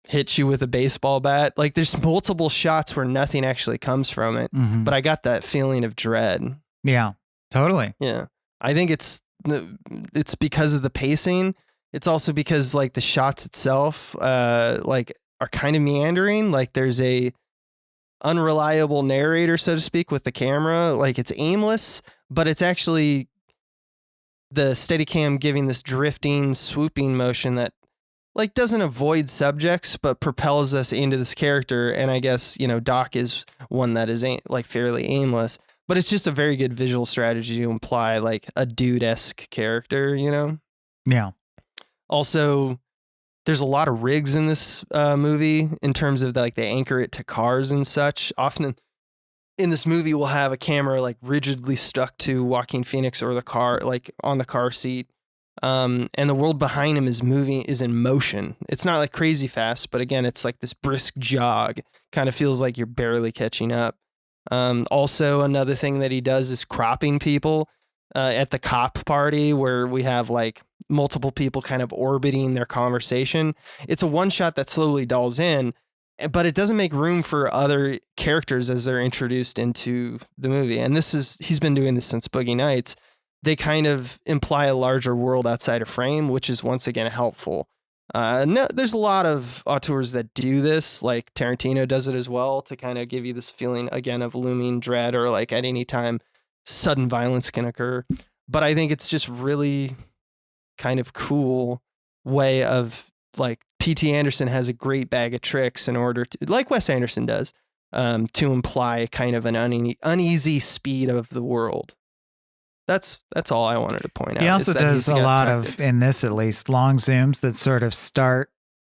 hit you with a baseball bat? Like there's multiple shots where nothing actually comes from it, but I got that feeling of dread. Yeah, totally. Yeah. I think it's because of the pacing. It's also because like the shots itself, like are kind of meandering. Like there's a unreliable narrator, so to speak, with the camera. Like it's aimless, but it's actually the Steadicam giving this drifting, swooping motion that like doesn't avoid subjects, but propels us into this character. And I guess, Doc is one that is like fairly aimless, but it's just a very good visual strategy to imply like a dude-esque character, Yeah. Also, there's a lot of rigs in this movie in terms of like they anchor it to cars and such. Often in this movie, we'll have a camera like rigidly stuck to Joaquin Phoenix or the car, like on the car seat. And the world behind him is in motion. It's not like crazy fast, but again, it's like this brisk jog. Kind of feels like you're barely catching up. Also, another thing that he does is cropping people at the cop party, where we have like multiple people kind of orbiting their conversation. It's a one shot that slowly dulls in, but it doesn't make room for other characters as they're introduced into the movie. And he's been doing this since Boogie Nights. They kind of imply a larger world outside of frame, which is once again helpful. No, there's a lot of auteurs that do this, like Tarantino does it as well, to kind of give you this feeling again of looming dread, or like at any time sudden violence can occur. But I think it's just really kind of cool way of like P.T. Anderson has a great bag of tricks in order to, like Wes Anderson does, to imply kind of an uneasy speed of the world. That's all I wanted to point out. He also does a lot of, in this at least, long zooms that sort of start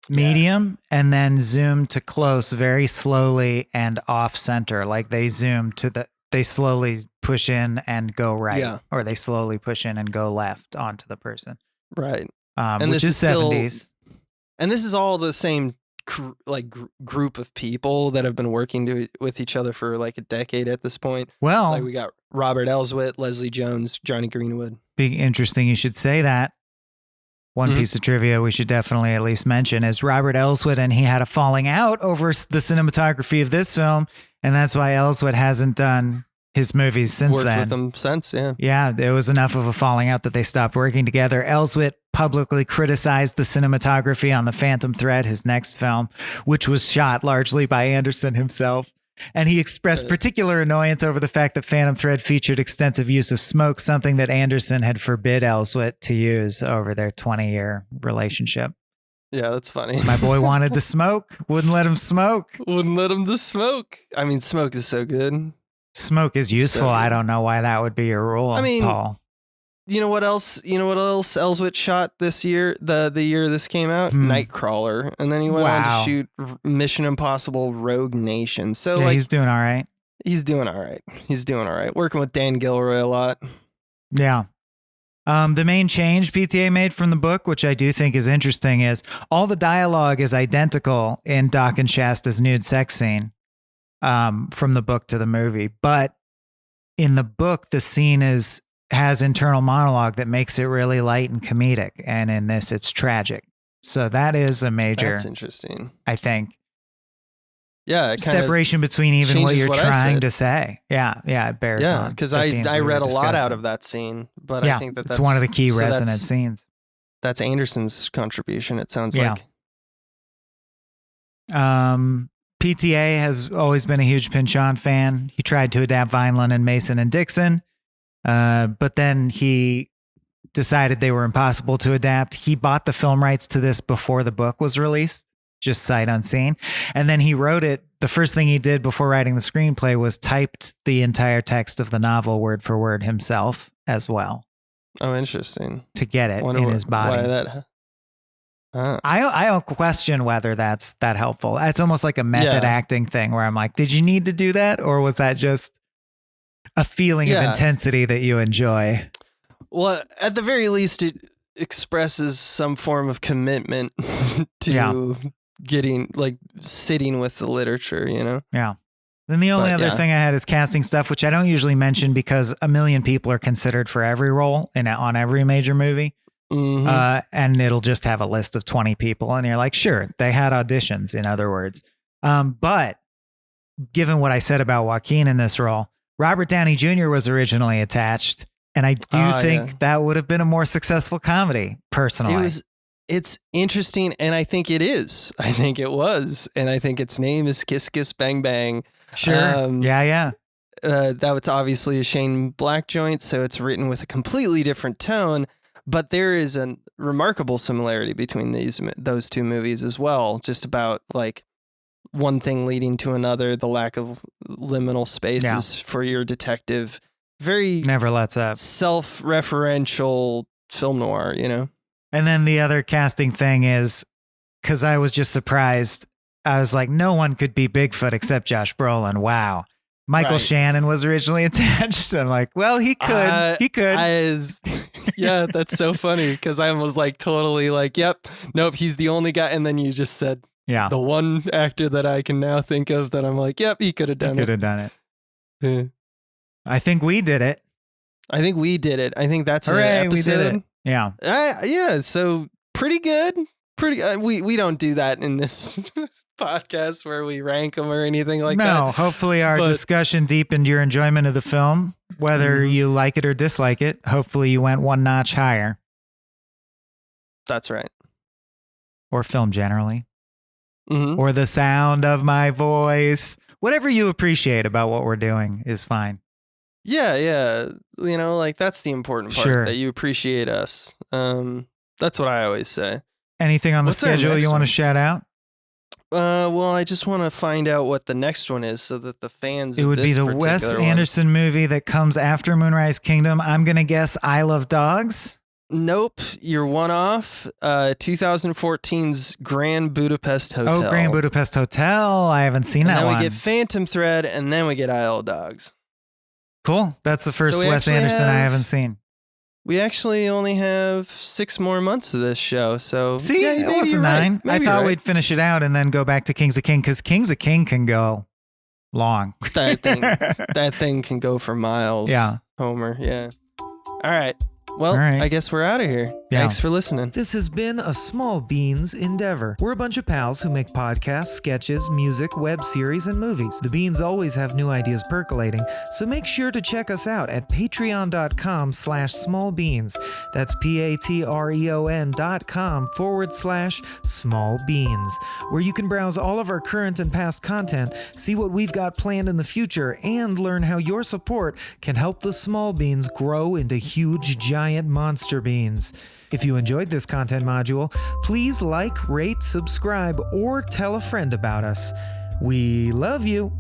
medium and then zoom to close very slowly and off center. Like they slowly push in and go right, or they slowly push in and go left onto the person. Right. And which is 70s. And this is all the same group of people that have been working with each other for like a decade at this point. Well, like we got Robert Elswit, Leslie Jones, Johnny Greenwood. Be interesting you should say that. One piece of trivia we should definitely at least mention is Robert Elswit and he had a falling out over the cinematography of this film, and that's why Elswit hasn't done his movies since then. Worked with him since, yeah. Yeah, there was enough of a falling out that they stopped working together. Elswit publicly criticized the cinematography on The Phantom Thread, his next film, which was shot largely by Anderson himself. And he expressed particular annoyance over the fact that Phantom Thread featured extensive use of smoke, something that Anderson had forbid Elswit to use over their 20-year relationship. Yeah, that's funny. My boy wanted to smoke, wouldn't let him smoke. Wouldn't let him to smoke. I mean, smoke is so good. Smoke is useful. So, I don't know why that would be your rule, Paul. You know what else? You know what else Elswit shot this year? The year this came out, Nightcrawler, and then he went on to shoot Mission Impossible: Rogue Nation. So yeah, he's doing all right. He's doing all right. He's doing all right. Working with Dan Gilroy a lot. Yeah. The main change PTA made from the book, which I do think is interesting, is all the dialogue is identical in Doc and Shasta's nude sex scene from the book to the movie. But in the book, the scene has internal monologue that makes it really light and comedic. And in this, it's tragic. So that is a major... That's interesting. I think. Yeah, it separation between even what you're trying to say. Yeah, it bears on. Yeah, because I read a lot out of that scene, but I think that's one of the key resonant scenes. That's Anderson's contribution, it sounds like. PTA has always been a huge Pynchon fan. He tried to adapt Vineland and Mason and Dixon, but then he decided they were impossible to adapt. He bought the film rights to this before the book was released. Just sight unseen. And then he wrote it. The first thing he did before writing the screenplay was typed the entire text of the novel word for word himself as well. Oh, interesting. To get it in his body. Why that? I don't question whether that's that helpful. It's almost like a method acting thing where I'm like, did you need to do that? Or was that just a feeling of intensity that you enjoy? Well, at the very least, it expresses some form of commitment to getting sitting with the literature, you know? Yeah. Then the only other thing I had is casting stuff, which I don't usually mention because 1 million people are considered for every role on every major movie. Mm-hmm. And it'll just have a list of 20 people. And you're like, sure, they had auditions, in other words. But given what I said about Joaquin in this role, Robert Downey Jr. was originally attached. And I do think that would have been a more successful comedy, personally. It's interesting, and I think it is. I think it was, and I think its name is Kiss Kiss Bang Bang. Sure. That was obviously a Shane Black joint, so it's written with a completely different tone. But there is a remarkable similarity between those two movies as well. Just about one thing leading to another, the lack of liminal spaces for your detective. Very never lets up. Self-referential film noir, you know. And then the other casting thing is, because I was just surprised, I was like, no one could be Bigfoot except Josh Brolin. Wow. Michael Shannon was originally attached. I'm like, well, he could. He could. Yeah, that's so funny because I was totally yep, nope, he's the only guy. And then you just said the one actor that I can now think of that I'm like, yep, he could have done it. Could have done it. Yeah. I think we did it. I think that's an episode. We did it. Yeah. Yeah. So pretty good. We don't do that in this podcast where we rank them or anything like that. No, hopefully our discussion deepened your enjoyment of the film, whether you like it or dislike it. Hopefully you went one notch higher. That's right. Or film generally. Mm-hmm. Or the sound of my voice. Whatever you appreciate about what we're doing is fine. Yeah. You know, that's the important part, that you appreciate us. That's what I always say. Anything on the schedule you want to shout out? Well, I just want to find out what the next one is so that the fans It would be the Wes Anderson movie that comes after Moonrise Kingdom. I'm going to guess I Love Dogs. Nope, you're one off. 2014's Grand Budapest Hotel. Oh, Grand Budapest Hotel. I haven't seen that one. And then we get Phantom Thread, and then we get I Love Dogs. Cool. That's the first Wes Anderson I haven't seen. We actually only have 6 more months of this show, so see, it wasn't 9. I thought we'd finish it out and then go back to Kings of King because Kings of King can go long. That thing can go for miles. Yeah, Homer. Yeah. All right. Well, I guess we're out of here. Yeah. Thanks for listening. This has been a Small Beans endeavor. We're a bunch of pals who make podcasts, sketches, music, web series, and movies. The Beans always have new ideas percolating, so make sure to check us out at patreon.com/smallbeans. That's patreon.com/smallbeans, where you can browse all of our current and past content, see what we've got planned in the future, and learn how your support can help the Small Beans grow into huge, giant monster beans. If you enjoyed this content module, please like, rate, subscribe, or tell a friend about us. We love you.